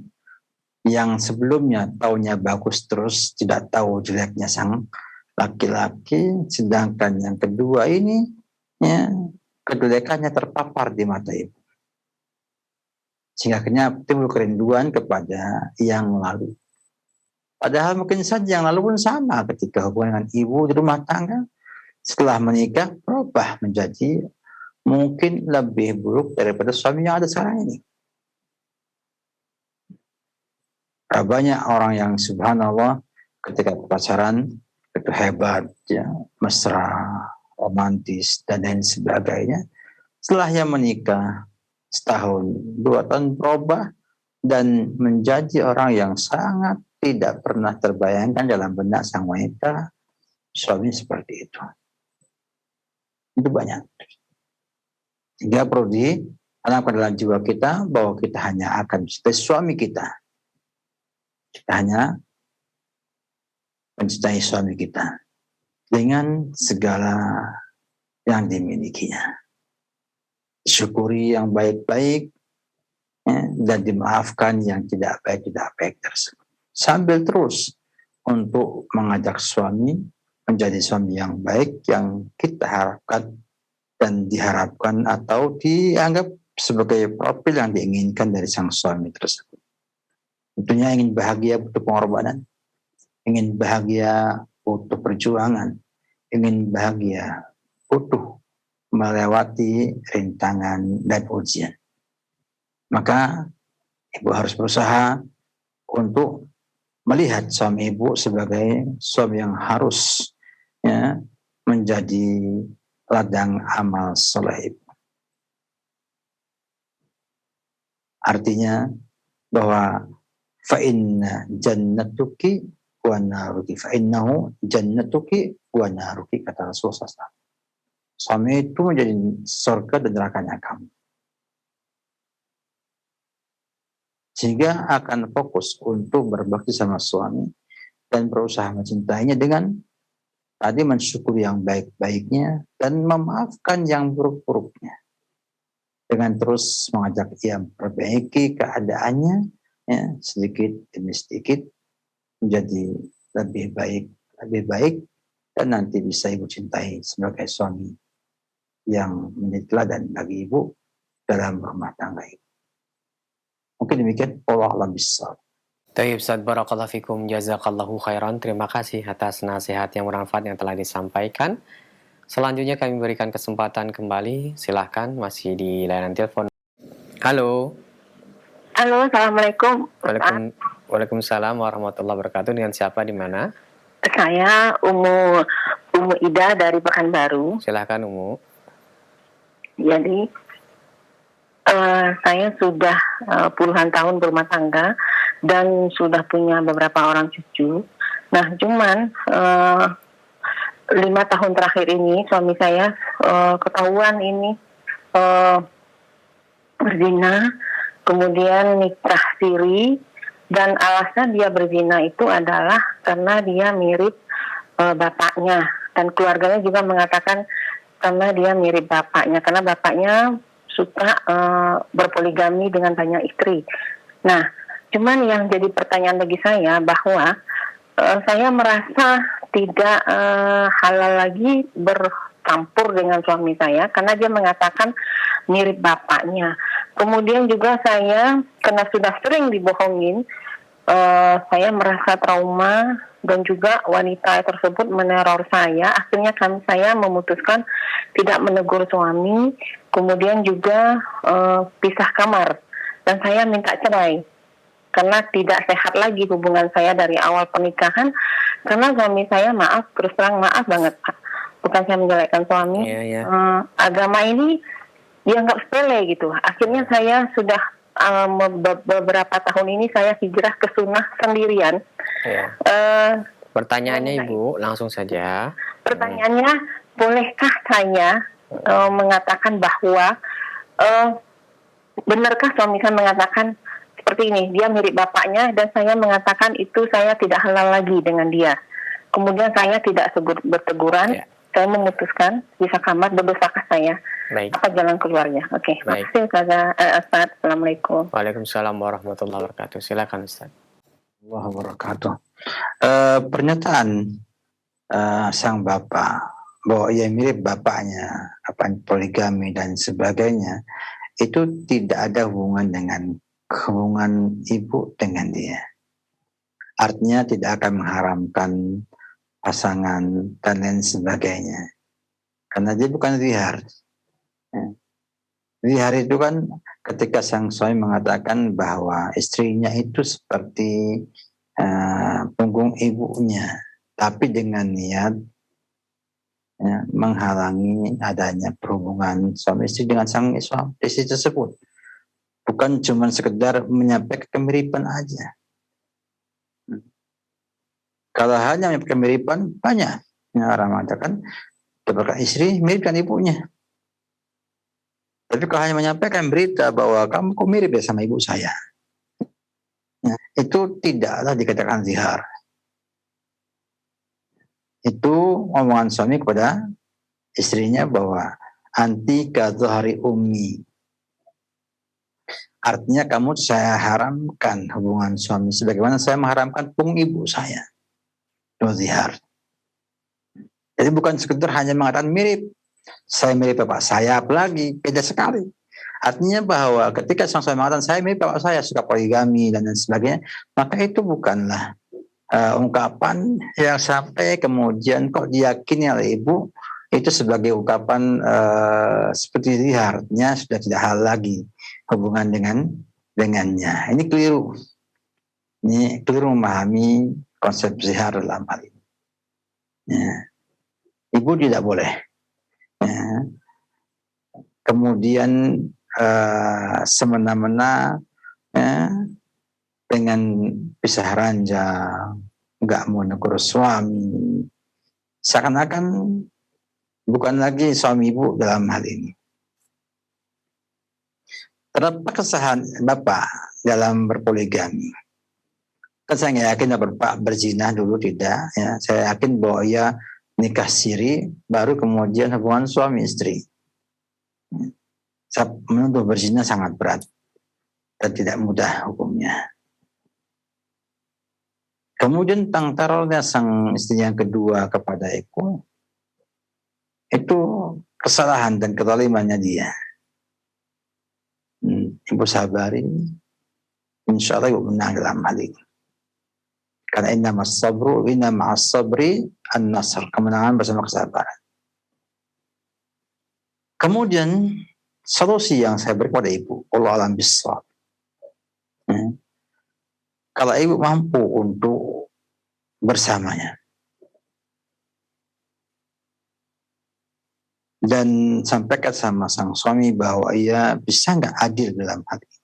yang sebelumnya taunya bagus terus, tidak tahu jeleknya sang laki-laki, sedangkan yang kedua ini ya, kejelekannya terpapar di mata ibu. Sehingga akhirnya timbul kerinduan kepada yang lalu. Padahal mungkin saja yang lalu pun sama ketika hubungan dengan ibu di rumah tangga. Setelah menikah berubah menjadi mungkin lebih buruk daripada suami yang ada sekarang ini. Banyak orang yang subhanallah ketika pacaran itu hebat, ya, mesra, romantis dan lain sebagainya. Setelahnya menikah setahun, 2 tahun berubah dan menjadi orang yang sangat tidak pernah terbayangkan dalam benak sang wanita suami seperti itu. Itu banyak. Sehingga perlu ditanamkan dalam jiwa kita bahwa kita hanya akan mencintai suami kita. Kita hanya mencintai suami kita dengan segala yang dimilikinya. Syukuri yang baik-baik dan dimaafkan yang tidak baik tersebut. Sambil terus untuk mengajak suami menjadi suami yang baik yang kita harapkan dan diharapkan atau dianggap sebagai profil yang diinginkan dari sang suami tersebut. Tentunya ingin bahagia butuh pengorbanan, ingin bahagia butuh perjuangan, ingin bahagia, butuh melewati rintangan dan ujian. Maka ibu harus berusaha untuk melihat suami ibu sebagai suami yang harus menjadi ladang amal soleh ibu. Artinya bahwa fa'inna jannatuki wa naruki, fa'innahu jannatuki wa naruki, kata Rasulullah SAW. Suami itu menjadi surga dan nerakanya kamu. Sehingga akan fokus untuk berbakti sama suami dan berusaha mencintainya dengan tadi mensyukuri yang baik-baiknya dan memaafkan yang buruk-buruknya. Dengan terus mengajak ia memperbaiki keadaannya, sedikit demi sedikit menjadi lebih baik, dan nanti bisa ibu cintai sebagai suami yang menjadi teladan bagi ibu dalam rumah tangga ibu. Mungkin demikian. Allah a'lam bishawab. Tayyib Ustaz, barakallahu fikum, jazakallahu khairan. Terima kasih atas nasihat yang bermanfaat yang telah disampaikan. Selanjutnya kami berikan kesempatan kembali. Silahkan, masih di layanan telepon. Halo. Halo, assalamualaikum. Waalaikumsalam warahmatullahi wabarakatuh. Dengan siapa, di mana? Saya Umu Ida dari Pekanbaru. Silahkan, Umu. Jadi saya sudah puluhan tahun berumah tangga dan sudah punya beberapa orang cucu. Nah, cuman 5 tahun terakhir ini suami saya ketahuan ini berzina, kemudian nikah siri, dan alasan dia berzina itu adalah karena dia mirip bapaknya, dan keluarganya juga mengatakan karena dia mirip bapaknya, karena bapaknya suka berpoligami dengan banyak istri. Nah, cuman yang jadi pertanyaan bagi saya bahwa saya merasa tidak halal lagi bercampur dengan suami saya karena dia mengatakan mirip bapaknya. Kemudian juga saya, karena sudah sering dibohongin, saya merasa trauma dan juga wanita tersebut meneror saya. Akhirnya saya memutuskan tidak menegur suami, kemudian juga pisah kamar, dan saya minta cerai. Karena tidak sehat lagi hubungan saya dari awal pernikahan, karena suami saya, terus terang maaf banget Pak, bukan saya menjelekkan suami, agama ini dianggap sepele gitu. Akhirnya saya sudah beberapa tahun ini saya hijrah ke sunnah sendirian. Pertanyaannya Ibu, langsung saja. Pertanyaannya, bolehkah saya mengatakan bahwa benarkah suami saya mengatakan seperti ini, dia mirip bapaknya, dan saya mengatakan itu saya tidak halal lagi dengan dia. Kemudian saya tidak berteguran, saya memutuskan bisa kamar, berdosakah saya? Baik. Apa jalan keluarnya? Oke, makasih Ustaz. Assalamualaikum. Waalaikumsalam warahmatullahi wabarakatuh. Silakan Ustaz. Wabarakatuh. Pernyataan sang bapak bahwa ia mirip bapaknya, poligami dan sebagainya, itu tidak ada hubungan dengan hubungan ibu dengan dia. Artinya tidak akan mengharamkan pasangan dan lain sebagainya. Karena dia bukan zihar. Zihar itu kan ketika sang suami mengatakan bahwa istrinya itu seperti punggung ibunya, tapi dengan niat menghalangi adanya perhubungan suami istri dengan sang istri tersebut. Bukan cuma sekedar menyampaikan kemiripan aja. Kalau hanya menyampaikan kemiripan, banyak orang mengatakan kepada istri miripkan ibunya. Tapi kalau hanya menyampaikan berita bahwa kamu kok mirip ya sama ibu saya, itu tidaklah dikatakan zihar. Itu omongan suami kepada istrinya bahwa anti ka dhahri ummi. Artinya kamu saya haramkan hubungan suami sebagaimana saya mengharamkan punggung ibu saya. Itu zihar. Jadi bukan sekedar hanya mengatakan mirip. Saya mirip bapak saya, apalagi beda sekali. Artinya bahwa ketika sang suami mengatakan saya mirip bapak saya, suka poligami dan lain sebagainya, maka itu bukanlah ungkapan yang sampai kemudian kok diyakini oleh ibu itu sebagai ungkapan seperti liarnya sudah tidak hal lagi hubungan dengannya. Ini keliru. Ini keliru memahami konsep zihar dalam hal ini. Ya. Ibu tidak boleh. Ya. Kemudian semena-mena ya, dengan pisah ranjang, nggak mau negur suami, seakan-akan bukan lagi suami ibu dalam hal ini. Terdapat kesalahan bapak dalam berpoligami. Kan saya nggak yakin bapak berzina dulu, tidak. Ya. Saya yakin bahwa ia nikah siri, baru kemudian hubungan suami istri. Saya menuduh berzina sangat berat dan tidak mudah hukumnya. Kemudian tentang terornya sang istri yang kedua kepada Eko, itu kesalahan dan kezalimannya dia. Ibu sabari, insya Allah ibu menang dalam hal ini. Karena inna ma'as sabri an-nasr, kemenangan bersama kesabaran. Kemudian solusi yang saya beri kepada ibu, Allah alam bisawab. Kalau ibu mampu untuk bersamanya dan sampaikan sama sang suami bahwa ia bisa nggak adil dalam hal ini.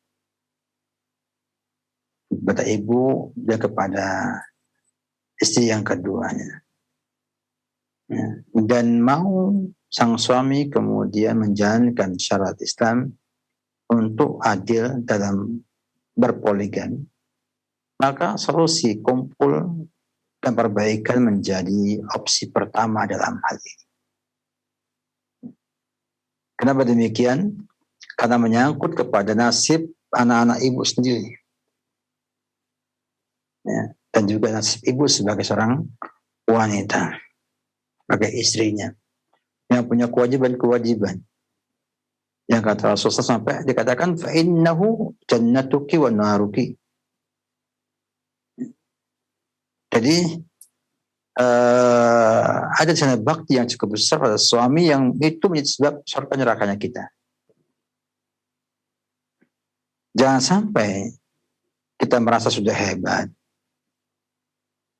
Kata ibu dia kepada istri yang keduanya, dan mau sang suami kemudian menjalankan syarat Islam untuk adil dalam berpoligami, maka solusi kumpul dan perbaikan menjadi opsi pertama dalam hal ini. Kenapa demikian? Karena menyangkut kepada nasib anak-anak ibu sendiri. Ya, dan juga nasib ibu sebagai seorang wanita, sebagai istrinya, yang punya kewajiban-kewajiban. Yang kata Rasulullah sampai dikatakan, فَإِنَّهُ جَنَّتُكِ وَنَارُكِ. Jadi ada sana bakti yang cukup besar pada suami yang itu menjadi sebab surga nerakanya kita. Jangan sampai kita merasa sudah hebat,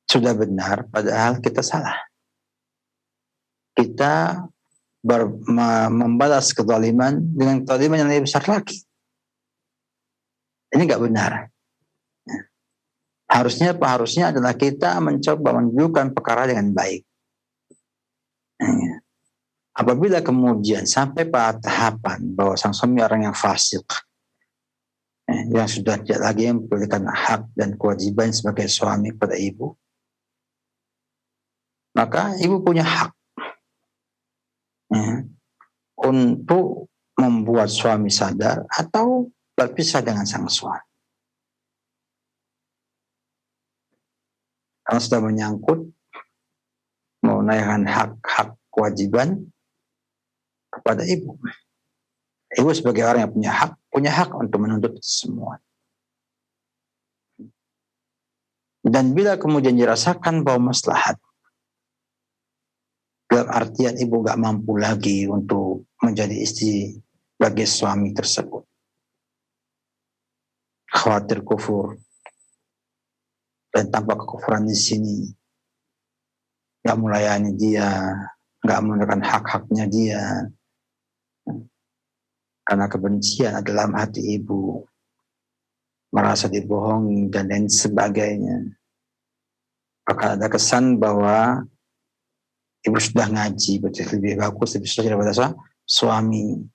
sudah benar, padahal kita salah. Kita membalas kezaliman dengan kezaliman yang lebih besar lagi. Ini nggak benar. Harusnya adalah kita mencoba menunjukkan perkara dengan baik. Apabila kemudian sampai pada tahapan bahwa sang suami orang yang fasik, yang sudah tidak lagi memperolehkan hak dan kewajiban sebagai suami kepada ibu, maka ibu punya hak untuk membuat suami sadar atau berpisah dengan sang suami. Karena sudah menyangkut menunaikan hak-hak kewajiban kepada ibu. Ibu sebagai orang yang punya hak untuk menuntut semua. Dan bila kemudian dirasakan bahwa maslahat, dalam artian ibu gak mampu lagi untuk menjadi istri bagi suami tersebut, khawatir kufur, dan tanpa kekufuran di sini, gak melayani dia, gak menunaikan hak-haknya dia, karena kebencian adalah dalam hati ibu, merasa dibohongi dan lain sebagainya. Maka ada kesan bahwa ibu sudah ngaji, berarti lebih bagus, lebih susah daripada suami.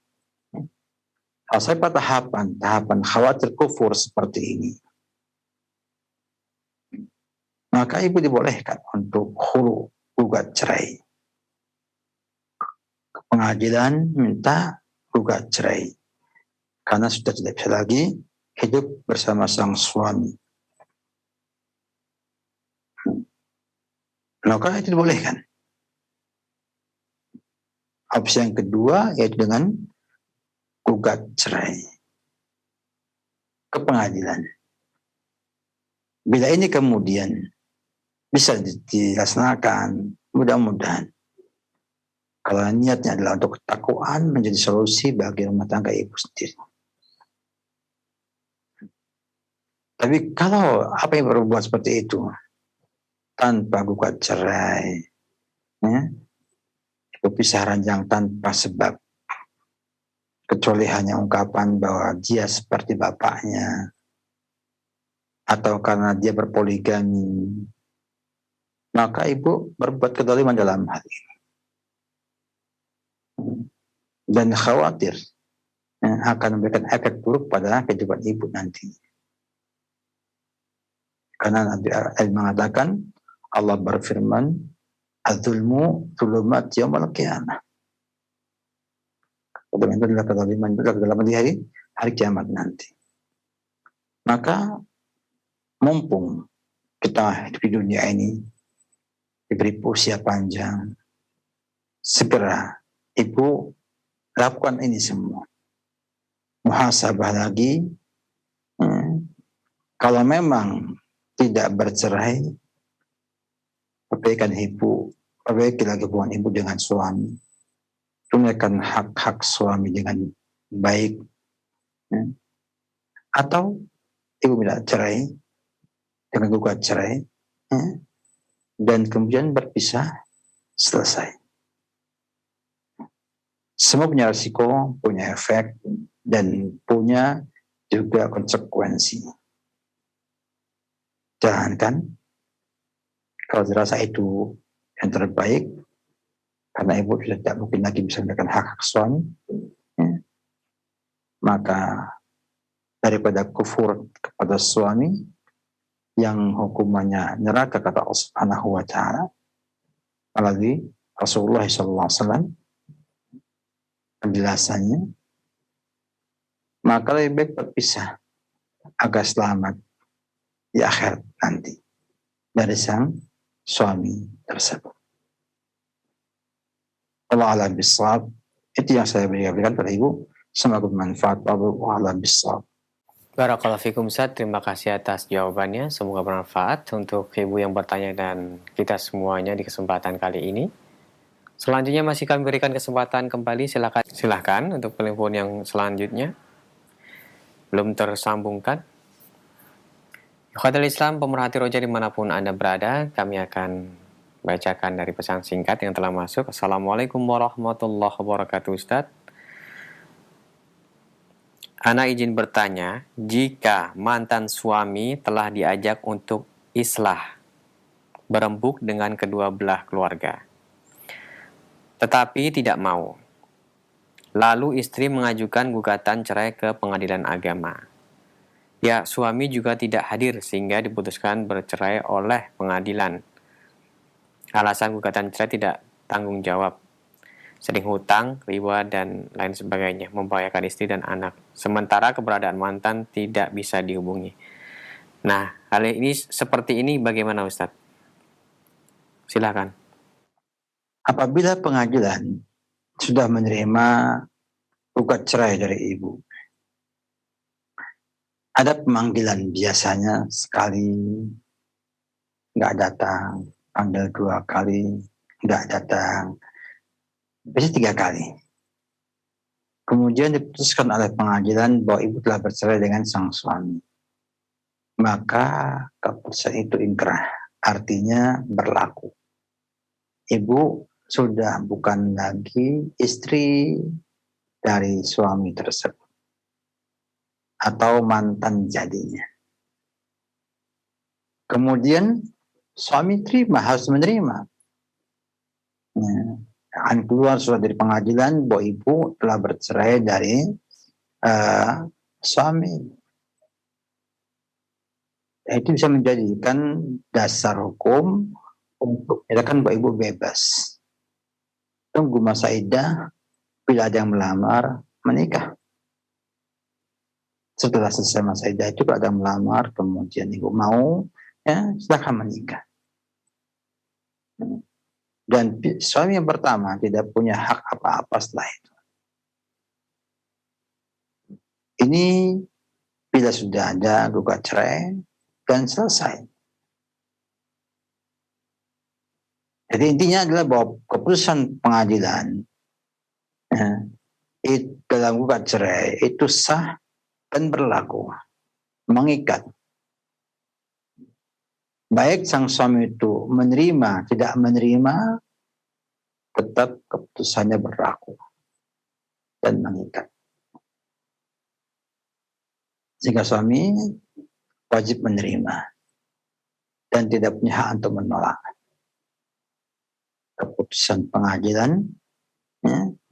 Kalau saya pada tahapan khawatir kufur seperti ini, maka ibu dibolehkan untuk khulu, gugat cerai. Ke pengadilan minta gugat cerai. Karena sudah tidak bisa lagi hidup bersama sang suami. Maka itu dibolehkan. Opsi yang kedua yaitu dengan gugat cerai ke pengadilan. Bila ini kemudian bisa dilaksanakan. Mudah-mudahan kalau niatnya adalah untuk ketakwaan menjadi solusi bagi rumah tangga ibu sendiri. Tapi kalau apa yang berbuat seperti itu tanpa gugat cerai, ya, itu pisah ranjang tanpa sebab, kecuali hanya ungkapan bahwa dia seperti bapaknya, atau karena dia berpoligami, maka ibu berbuat kezaliman dalam hal ini. Dan khawatir akan memberikan efek buruk pada kehidupan ibu nanti. Karena Nabi mengatakan, Allah berfirman, "Adzulmu zulumat yaumil qiyamah." Kezaliman itu adalah kezaliman di hari kiamat nanti. Maka mumpung kita hidup di dunia ini diberi usia panjang, segera ibu lakukan ini semua. Muhasabah lagi, kalau memang tidak bercerai, perbaikan ibu, perbaiki lagi hubungan ibu dengan suami, tunaikan hak-hak suami dengan baik, atau ibu minta cerai dengan gugat cerai, dan kemudian berpisah, selesai. Semua punya risiko, punya efek, dan punya juga konsekuensi. Jangankan kalau dirasa itu yang terbaik, karena ibu sudah tidak mungkin lagi bisa memberikan hak-hak suami, maka daripada kufur kepada suami yang hukumannya neraka, kata Allah Subhanahu wa taala melalui Rasulullah SAW penjelasannya, maka lebih baik berpisah agar selamat di akhirat nanti dari sang suami tersebut. Allah a'lam bishawab. Itu yang saya berikan pada ibu. Semoga bermanfaat. Allah a'lam bishawab. Barakallahu fikum Ustaz, terima kasih atas jawabannya. Semoga bermanfaat untuk ibu yang bertanya dan kita semuanya di kesempatan kali ini. Selanjutnya masih kami berikan kesempatan kembali. Silakan untuk telepon yang selanjutnya. Belum tersambungkan. Ikhwatul Islam, pemerhati roja dimanapun Anda berada, kami akan bacakan dari pesan singkat yang telah masuk. Assalamualaikum warahmatullahi wabarakatuh Ustaz. Ana izin bertanya, jika mantan suami telah diajak untuk islah, berembuk dengan kedua belah keluarga, tetapi tidak mau, lalu istri mengajukan gugatan cerai ke pengadilan agama. Ya, suami juga tidak hadir sehingga diputuskan bercerai oleh pengadilan. Alasan gugatan cerai tidak tanggung jawab, sering hutang, riba, dan lain sebagainya, membahayakan istri dan anak. Sementara keberadaan mantan tidak bisa dihubungi. Nah, hal ini seperti ini bagaimana Ustadz? Silakan. Apabila pengadilan sudah menerima gugat cerai dari ibu, ada pemanggilan, biasanya sekali nggak datang, panggil 2 kali nggak datang, biasanya 3 kali. Kemudian diputuskan oleh pengadilan bahwa ibu telah bercerai dengan sang suami. Maka keputusan itu inkrah, artinya berlaku. Ibu sudah bukan lagi istri dari suami tersebut atau mantan jadinya. Kemudian suami harus menerima. Akan keluar surat dari pengadilan bahwa ibu telah bercerai dari suami. Itu bisa menjadikan dasar hukum untuk menyatakan bahwa ibu bebas. Tunggu masa iddah, bila ada yang melamar, menikah. Setelah selesai masa iddah itu, kalau ada yang melamar, kemudian ibu mau, ya silakan menikah. Dan suami yang pertama tidak punya hak apa-apa setelah itu. Ini bila sudah ada gugat cerai dan selesai. Jadi intinya adalah bahwa keputusan pengadilan dalam gugat cerai itu sah dan berlaku, mengikat. Baik sang suami itu menerima, tidak menerima, tetap keputusannya berlaku dan mengikat. Sehingga suami wajib menerima dan tidak punya hak untuk menolak keputusan pengadilan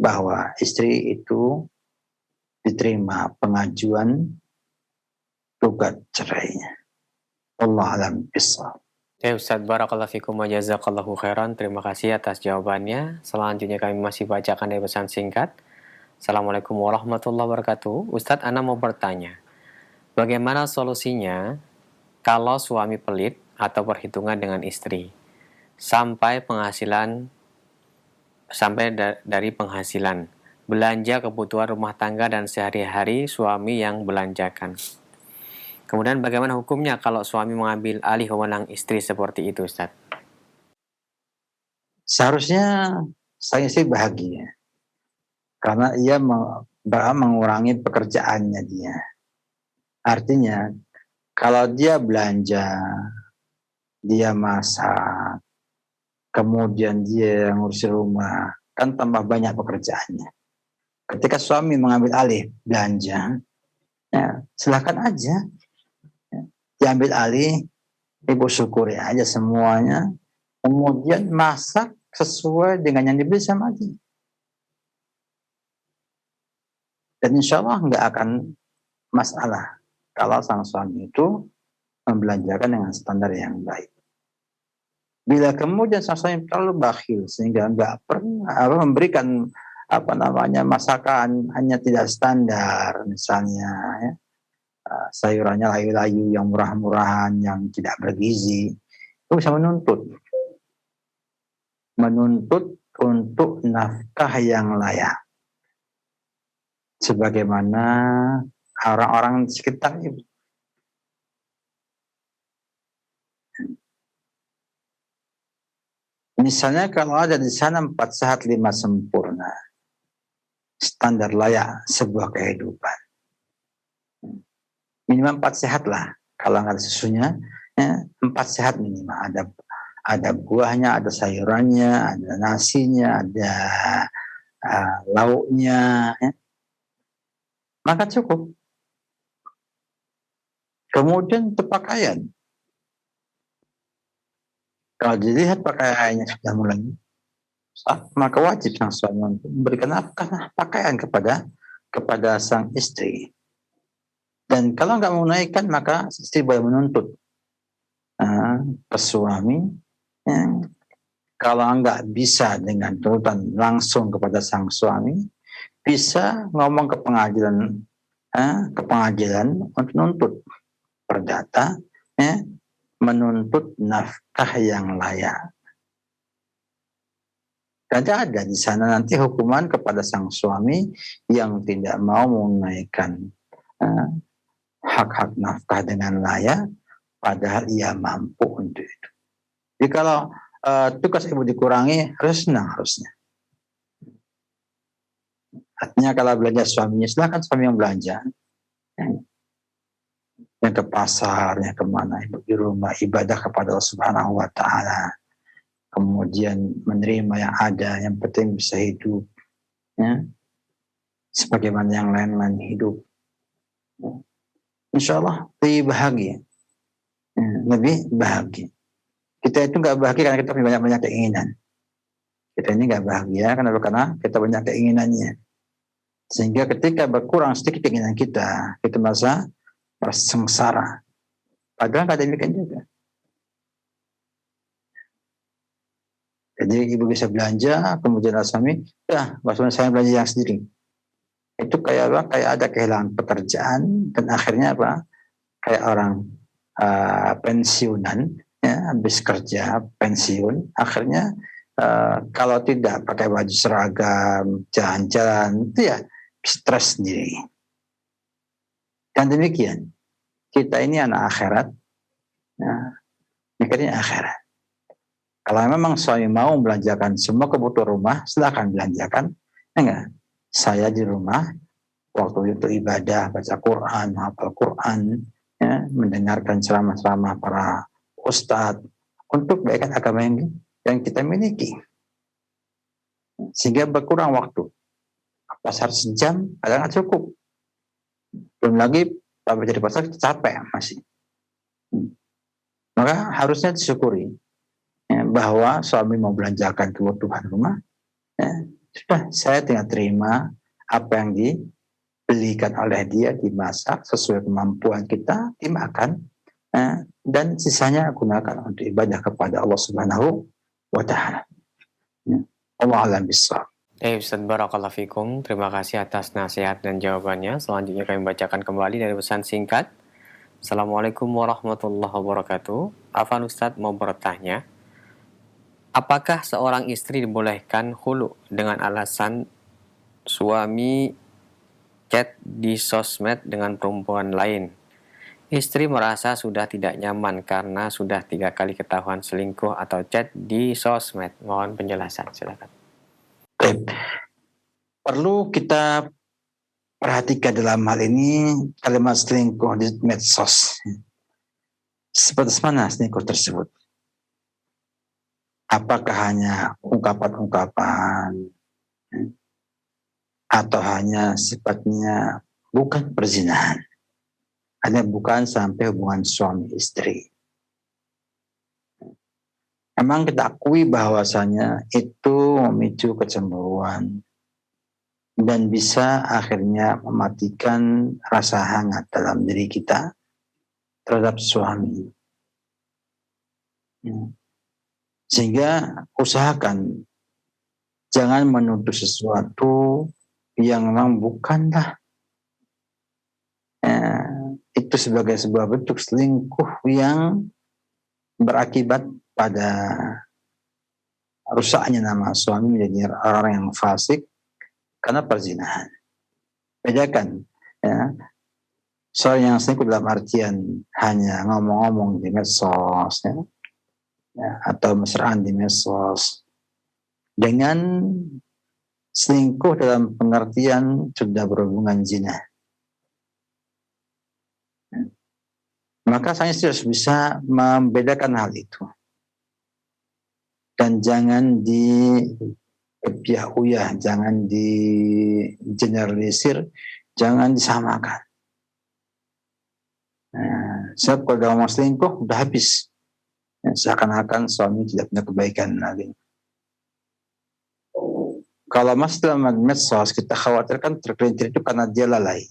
bahwa istri itu diterima pengajuan gugat cerainya. Allah alam bisawab. Ya Ustaz, barakallahu fikum wa jazakallahu khairan. Terima kasih atas jawabannya. Selanjutnya kami masih bacakan dari pesan singkat. Assalamualaikum warahmatullahi wabarakatuh. Ustadz, Ana mau bertanya, bagaimana solusinya kalau suami pelit atau perhitungan dengan istri sampai dari penghasilan, belanja kebutuhan rumah tangga dan sehari-hari suami yang belanjakan. Kemudian bagaimana hukumnya kalau suami mengambil alih wewenang istri seperti itu, Ustadz? Seharusnya sang istri bahagia karena ia mengurangi pekerjaannya dia. Artinya, kalau dia belanja, dia masak, kemudian dia ngurusin rumah, kan tambah banyak pekerjaannya. Ketika suami mengambil alih belanja, ya, silakan aja. Diambil alih, ibu syukuri aja semuanya, kemudian masak sesuai dengan yang dibeli sama dia. Dan insya Allah nggak akan masalah kalau sang suami itu membelanjakan dengan standar yang baik. Bila kemudian sang suami terlalu bakhil sehingga nggak pernah memberikan masakan hanya tidak standar, misalnya ya, sayurannya layu-layu yang murah-murahan yang tidak bergizi, itu bisa menuntut untuk nafkah yang layak. Sebagaimana orang-orang di sekitar itu. Misalnya kalau ada di sana 4 sehat 5 sempurna, standar layak sebuah kehidupan. Minimal 4 sehat lah. Kalau nggak ada susunya, 4 sehat minimal. Ada buahnya, ada sayurannya, ada nasinya, ada lauknya. Ya. Maka cukup. Kemudian untuk pakaian. Kalau dilihat pakaiannya sudah mulai sah, maka wajib sang suami untuk memberikan nafkah pakaian kepada sang istri. Dan kalau nggak menunaikan, maka istri boleh menuntut pesuami. Ya. Kalau nggak bisa dengan tuntutan langsung kepada sang suami, bisa ngomong ke pengadilan untuk nuntut perdata, ya, menuntut nafkah yang layak. Dan ada di sana nanti hukuman kepada sang suami yang tidak mau menunaikan hak-hak nafkah dengan layak, padahal ia mampu untuk itu. Jadi kalau tugas ibu dikurangi, harus senang harusnya. Artinya kalau belanja suaminya, silakan suami yang belanja. Yang ke pasar, yang kemana, ibu di rumah, ibadah kepada Allah Subhanahu wa Ta'ala. Kemudian menerima yang ada, yang penting bisa hidup. Ya. Sebagaimana yang lain-lain hidup. Ya. Insya Allah lebih bahagia. Ya, lebih bahagia. Kita itu nggak bahagia karena kita punya banyak-banyak keinginan. Kita ini nggak bahagia karena kita banyak keinginannya. Sehingga ketika berkurang sedikit keinginan kita merasa sengsara. Padahal nggak demikian juga. Jadi ibu bisa belanja, kemudian suami, maksudnya saya belanja yang sendiri. Itu kayak apa? Kayak ada kehilangan pekerjaan dan akhirnya apa? Kayak orang pensiunan, ya, habis kerja pensiun, akhirnya kalau tidak pakai baju seragam, jalan-jalan, itu ya stres sendiri. Dan demikian, kita ini anak akhirat, ya, mikirnya akhirat. Kalau memang suami mau belanjakan semua kebutuhan rumah, silakan belanjakan. Enggak, saya di rumah waktu itu ibadah, baca Quran, hafal Quran, ya, mendengarkan ceramah-ceramah para ustadz untuk kebaikan agama yang kita miliki. Sehingga berkurang waktu. Pasar sejam kadang nggak cukup. Belum lagi sampai jadi pasar kita capek masih. Maka harusnya disyukuri ya, bahwa suami mau belanjakan kebutuhan rumah, ya, sudah saya tinggal terima apa yang dibelikan oleh dia, dimasak sesuai kemampuan kita, dimakan, ya, dan sisanya gunakan untuk ibadah kepada Allah Subhanahu wa Ta'ala. Ya. Allah a'lam bishawab. Ustaz Barakallahu Fikum, terima kasih atas nasihat dan jawabannya. Selanjutnya kami bacakan kembali dari pesan singkat. Assalamualaikum warahmatullahi wabarakatuh. Afan Ustaz mau bertanya, apakah seorang istri dibolehkan khulu dengan alasan suami chat di sosmed dengan perempuan lain? Istri merasa sudah tidak nyaman karena sudah 3 kali ketahuan selingkuh atau chat di sosmed. Mohon penjelasan, silakan. Perlu kita perhatikan dalam hal ini kalimat selingkuh di medsos. Seperti mana selingkuh tersebut? Apakah hanya ungkapan-ungkapan atau hanya sifatnya bukan perzinahan? Hanya bukan sampai hubungan suami istri. Memang kita akui bahwasanya itu memicu kecemburuan dan bisa akhirnya mematikan rasa hangat dalam diri kita terhadap suami. Sehingga usahakan jangan menuduh sesuatu yang memang bukanlah itu sebagai sebuah bentuk selingkuh yang berakibat pada rusaknya nama suami menjadi orang yang fasik karena perzinahan. Bedakan ya, soal yang selingkuh dalam artian hanya ngomong-ngomong di medsos ya, atau mesraan di medsos dengan selingkuh dalam pengertian sudah berhubungan zina. Maka saya harus bisa membedakan hal itu. Dan jangan dipiah-uyah, jangan digeneralisir, jangan disamakan. Sebab kalau dalam selingkuh udah habis. Seakan-akan suami tidak punya kebaikan lagi. Kalau masih dalam medsos, kita khawatirkan tergelincir itu karena dia lalai.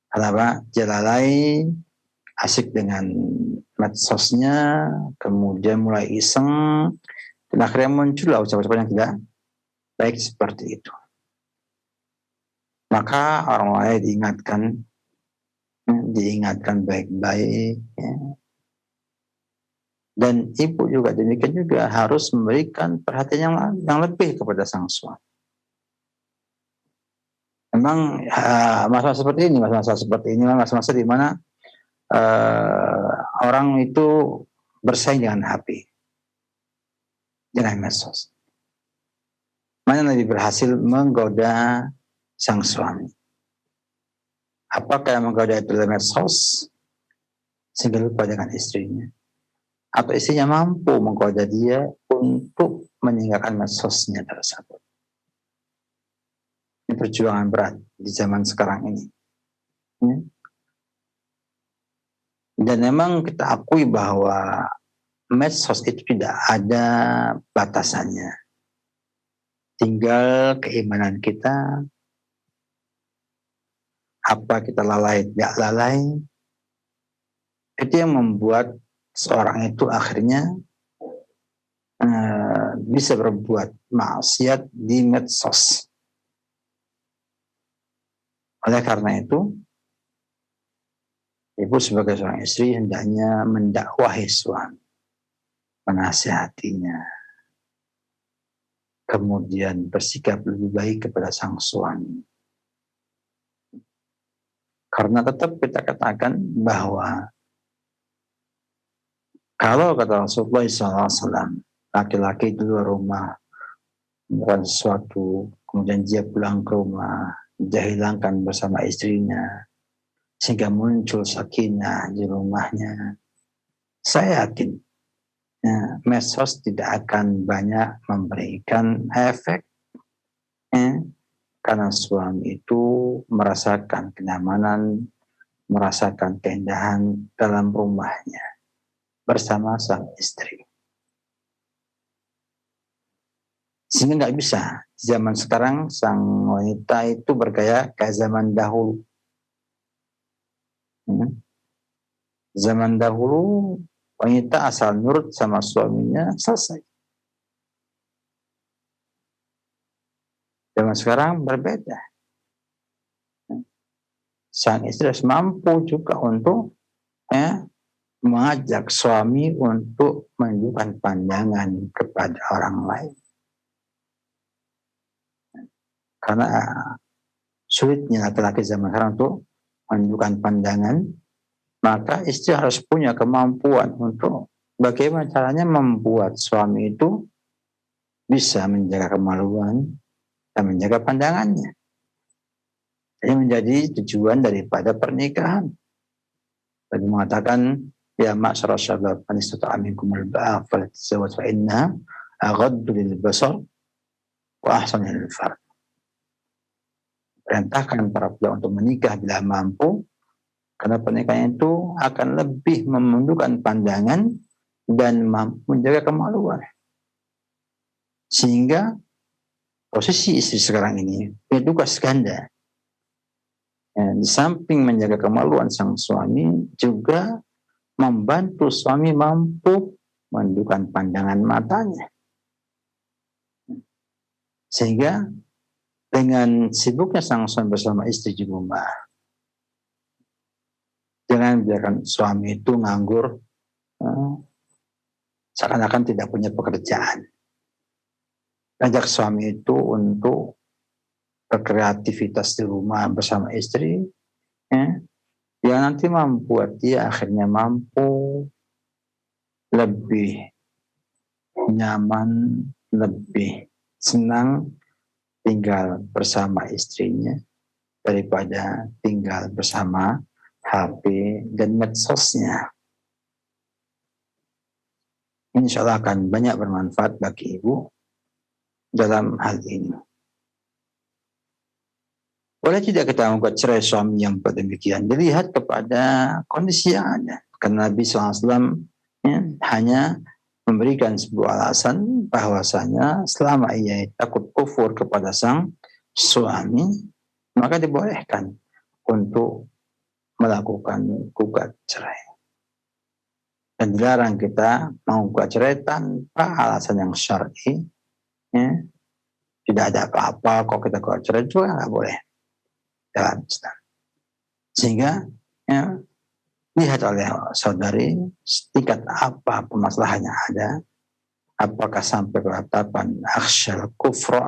Kenapa? Dia lalai, asik dengan medsosnya, kemudian mulai iseng, dan akhirnya muncullah ucapan-ucapan yang tidak baik seperti itu. Maka orang lain diingatkan baik-baik. Ya. Dan ibu juga demikian juga harus memberikan perhatian yang lebih kepada sang suami. Memang masa-masa seperti ini, masa-masa di mana orang itu bersaing dengan HP, dengan medsos. Mana yang lebih berhasil menggoda sang suami? Apakah yang menggoda itu dalam medsos sehingga lupa dengan istrinya? Atau istrinya mampu menggoda dia untuk meninggalkan medsosnya tersebut? Ini perjuangan berat di zaman sekarang ini. Ya. Dan memang kita akui bahwa medsos itu tidak ada batasannya. Tinggal keimanan kita, apa kita lalai, tidak lalai, itu yang membuat seorang itu akhirnya bisa berbuat maksiat di medsos. Oleh karena itu, ibu sebagai seorang istri hendaknya mendakwahi suami, menasihatinya, kemudian bersikap lebih baik kepada sang suami. Karena tetap kita katakan bahwa Kalau kata Rasulullah SAW, laki-laki di luar rumah bukan sesuatu, kemudian dia pulang ke rumah, dia hilangkan bersama istrinya, sehingga muncul sakinah di rumahnya. Saya yakin medsos tidak akan banyak memberikan efek, karena suami itu merasakan kenyamanan, merasakan keindahan dalam rumahnya bersama sang istri. Sehingga nggak bisa zaman sekarang sang wanita itu bergaya kayak zaman dahulu. Zaman dahulu wanita asal nurut sama suaminya selesai. Zaman sekarang berbeda. Sang istri harus mampu juga untuk mengajak suami untuk menunjukkan pandangan kepada orang lain. Karena sulitnya laki-laki zaman sekarang untuk menunjukkan pandangan, maka istri harus punya kemampuan untuk bagaimana caranya membuat suami itu bisa menjaga kemaluan dan menjaga pandangannya. Ini menjadi tujuan daripada pernikahan. Tadi mengatakan, ya ma'syara syabab man istata'a minkumul ba'a falyatazawwaj fa innaha aghaddu lil basar wa ahsanu lil farj. Perintahkan para pria untuk menikah bila mampu, karena pernikahan itu akan lebih menundukkan pandangan dan menjaga kemaluan. Sehingga posisi istri sekarang ini punya tugas ganda. Di samping menjaga kemaluan sang suami, juga membantu suami mampu menundukkan pandangan matanya. Sehingga dengan sibuknya sang suami bersama istri di rumah, jangan biarkan suami itu nganggur, seakan-akan tidak punya pekerjaan. Ajak suami itu untuk berkreativitas di rumah bersama istri, yang nanti membuat dia akhirnya mampu lebih nyaman, lebih senang tinggal bersama istrinya daripada tinggal bersama HP dan medsosnya. Insya Allah akan banyak bermanfaat bagi ibu dalam hal ini. Boleh tidak kita membuat cerai suami yang demikian? Dilihat kepada kondisi yang ada. Karena Nabi SAW hanya memberikan sebuah alasan bahwasanya selama ia takut kufur kepada sang suami, maka dibolehkan untuk melakukan gugat cerai. Dan dilarang kita menggugat cerai tanpa alasan yang syar'i. Tidak ada apa-apa kok kita gugat cerai, juga nggak boleh dalam Islam. Sehingga lihat oleh saudari tingkat apa permasalahannya ada, apakah sampai ke tahap akhsyal kufra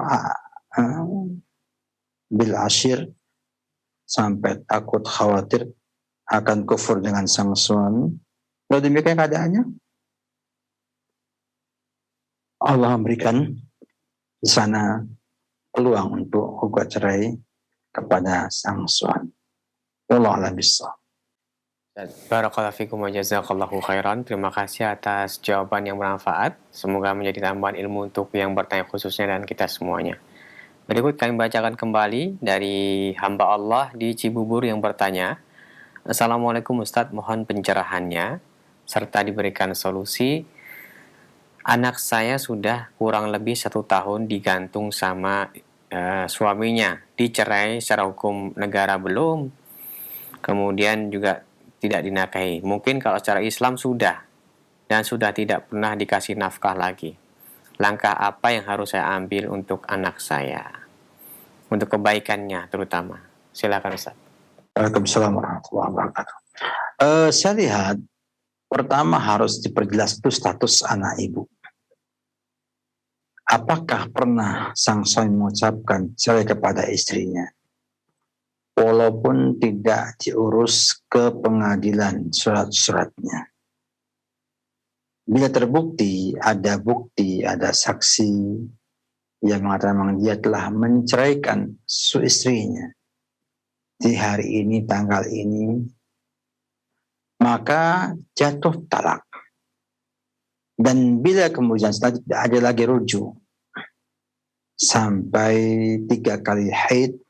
bil ashir, sampai takut khawatir akan kufur dengan sang suami. Kalau demikian keadaannya, Allah memberikan di sana peluang untuk gugat cerai kepada sang suami. Wallahu a'lam bishawab. Barakallahu fikum wa jazakallahu khairan. Terima kasih atas jawaban yang bermanfaat. Semoga menjadi tambahan ilmu untuk yang bertanya khususnya dan kita semuanya. Berikut kami bacakan kembali dari hamba Allah di Cibubur yang bertanya, Assalamualaikum Ustadz, mohon pencerahannya serta diberikan solusi. Anak saya sudah kurang lebih 1 tahun digantung sama suaminya, dicerai secara hukum negara belum, kemudian juga tidak dinafkahi. Mungkin kalau secara Islam sudah, dan sudah tidak pernah dikasih nafkah lagi. Langkah apa yang harus saya ambil untuk anak saya, untuk kebaikannya terutama? Silakan Ustaz. Waalaikumsalam warahmatullahi wabarakatuh. Saya lihat pertama harus diperjelas itu status anak ibu. Apakah pernah sang suami mengucapkan cerai kepada istrinya, walaupun tidak diurus ke pengadilan surat-suratnya? Bila terbukti, ada saksi yang mengatakan memang dia telah menceraikan istrinya di hari ini, tanggal ini, maka jatuh talak. Dan bila kemudian setelah tidak ada lagi rujuk sampai 3 kali haid,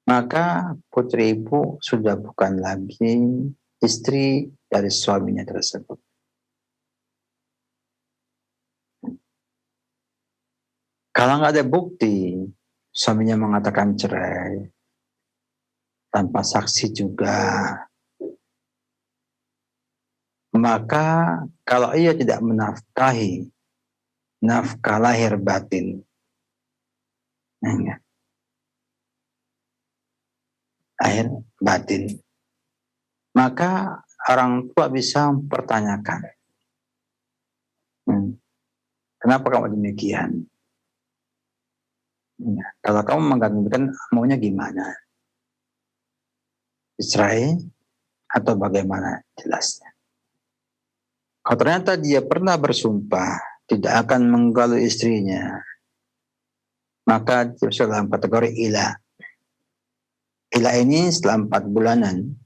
maka putri ibu sudah bukan lagi istri dari suaminya tersebut. Kalau nggak ada bukti, suaminya mengatakan cerai, tanpa saksi juga, maka kalau ia tidak menafkahi nafkah lahir batin, lahir batin, maka orang tua bisa mempertanyakan, kenapa kamu demikian? Kalau kamu menggantikan, maunya gimana? Dicerai atau bagaimana jelasnya? Kalau ternyata dia pernah bersumpah tidak akan menggalau istrinya, maka dia masuk dalam kategori ila. Ila ini setelah 4 bulanan,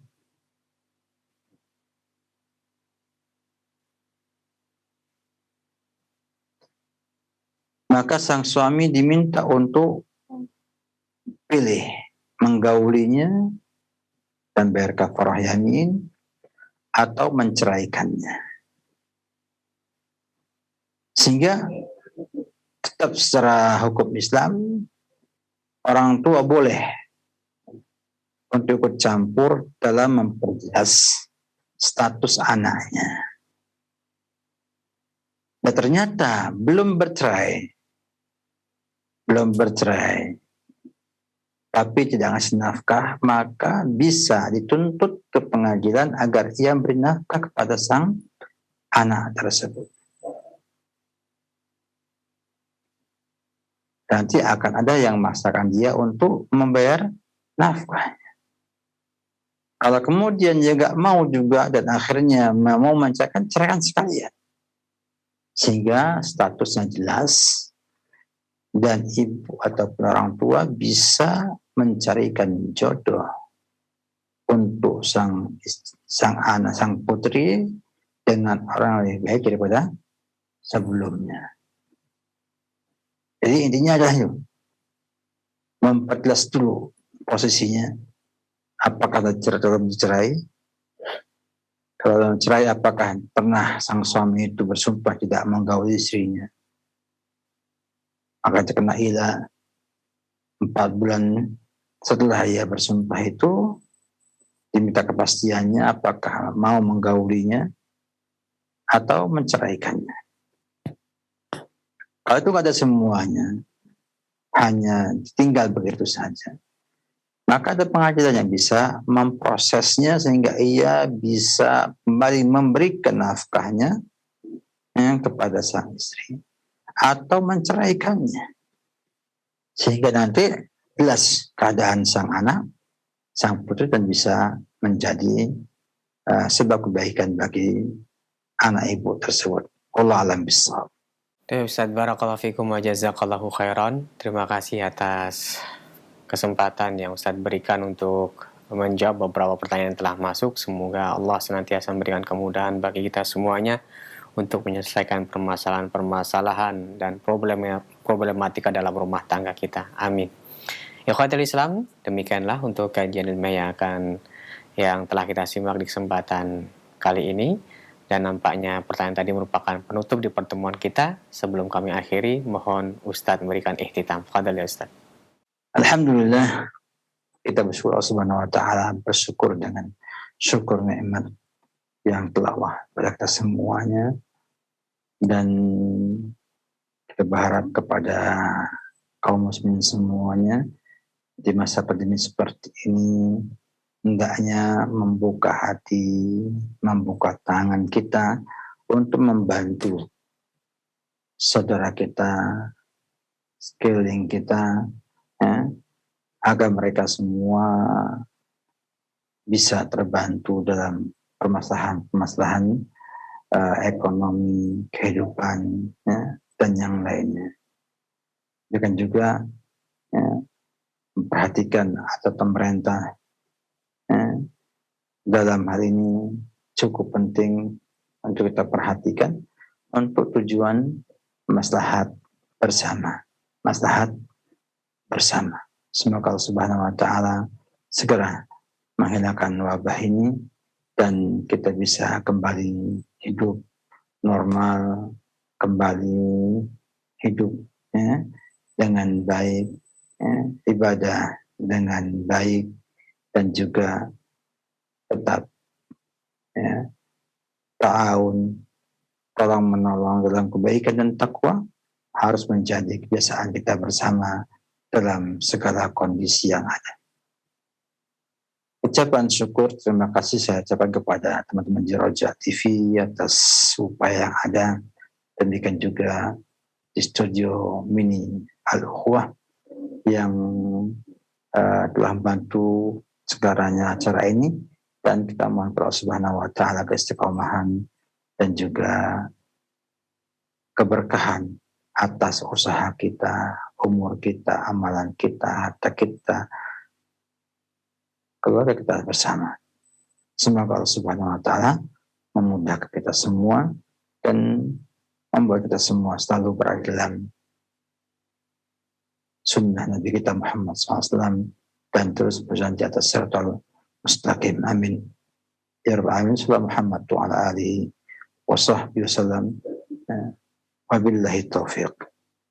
maka sang suami diminta untuk pilih menggaulinya dan bayar kafarah yamin atau menceraikannya. Sehingga tetap secara hukum Islam orang tua boleh untuk ikut campur dalam memperjelas status anaknya. Dan ternyata belum bercerai, tapi tidak ngasih nafkah, maka bisa dituntut ke pengadilan agar ia beri nafkah kepada sang anak tersebut. Nanti akan ada yang memaksakan dia untuk membayar nafkahnya. Kalau kemudian dia nggak mau juga dan akhirnya mau menceraikan, ceraikan sekalian. Sehingga statusnya jelas dan ibu ataupun orang tua bisa mencarikan jodoh untuk sang anak, sang putri dengan orang yang lebih baik daripada sebelumnya. Jadi intinya adalah memperjelas dulu posisinya. Apakah dalam dicerai? Kalau dalam cerai, apakah pernah sang suami itu bersumpah tidak menggauli istrinya? Maka terkena ila 4 bulan setelah ia bersumpah itu, diminta kepastiannya apakah mau menggaulinya atau menceraikannya. Kalau itu nggak ada semuanya, hanya tinggal begitu saja, maka ada pengadilan yang bisa memprosesnya sehingga ia bisa kembali memberikan nafkahnya kepada sang istri atau menceraikannya, sehingga nanti jelas keadaan sang anak, sang putri, dan bisa menjadi sebab kebaikan bagi anak ibu tersebut. Wallahu a'lam bishawab. Ustaz, barakallahu fikum wa jazakallahu khairan. Terima kasih atas kesempatan yang Ustaz berikan untuk menjawab beberapa pertanyaan yang telah masuk. Semoga Allah senantiasa memberikan kemudahan bagi kita semuanya untuk menyelesaikan permasalahan-permasalahan dan problematika dalam rumah tangga kita. Amin. Ikhwatul Islam, demikianlah untuk kajian ilmiah yang telah kita simak di kesempatan kali ini. Dan nampaknya pertanyaan tadi merupakan penutup di pertemuan kita. Sebelum kami akhiri, mohon Ustadz memberikan ihtitam. Fadhal ya Ustadz. Alhamdulillah, kita bersyukur Subhanahu wa ta'ala, bersyukur dengan syukur nikmat yang telah Allah pada kita semuanya, dan kita berharap kepada kaum muslimin semuanya di masa pandemi seperti ini hendaknya membuka hati, membuka tangan kita untuk membantu saudara kita, sekeliling kita, agar mereka semua bisa terbantu dalam permasalahan ekonomi, kehidupan, ya, dan yang lainnya. Demikian juga ya, memperhatikan atau pemerintah ya, dalam hal ini cukup penting untuk kita perhatikan untuk tujuan maslahat bersama. Maslahat bersama. Semoga Allah Subhanahu wa taala segera menghilangkan wabah ini dan kita bisa kembali hidup normal, kembali hidup ya, dengan baik, ya, ibadah dengan baik, dan juga tetap ya, ta'awun, tolong menolong dalam kebaikan dan takwa harus menjadi kebiasaan kita bersama dalam segala kondisi yang ada. Ucapan syukur, terima kasih saya ucapkan kepada teman-teman di Roja TV atas upaya yang ada. Demikian juga di studio mini Al-Ukhwah yang telah membantu segaranya acara ini, dan kita mohon Allah Subhanahu wa taala keistiqomahan dan juga keberkahan atas usaha kita, umur kita, amalan kita, harta kita, keluarga kita bersama. Semoga Allah Subhanahu wa taala memudahkan kita semua dan membuat kita semua selalu berada dalam sunnah Nabi kita Muhammad SAW dan terus berjalan di atas siratal mustaqim. Amin. Ya Rabbal Alamin. Sallallahu Muhammad wa ala alihi wa sahbihi wasallam. Wabillahi taufiq.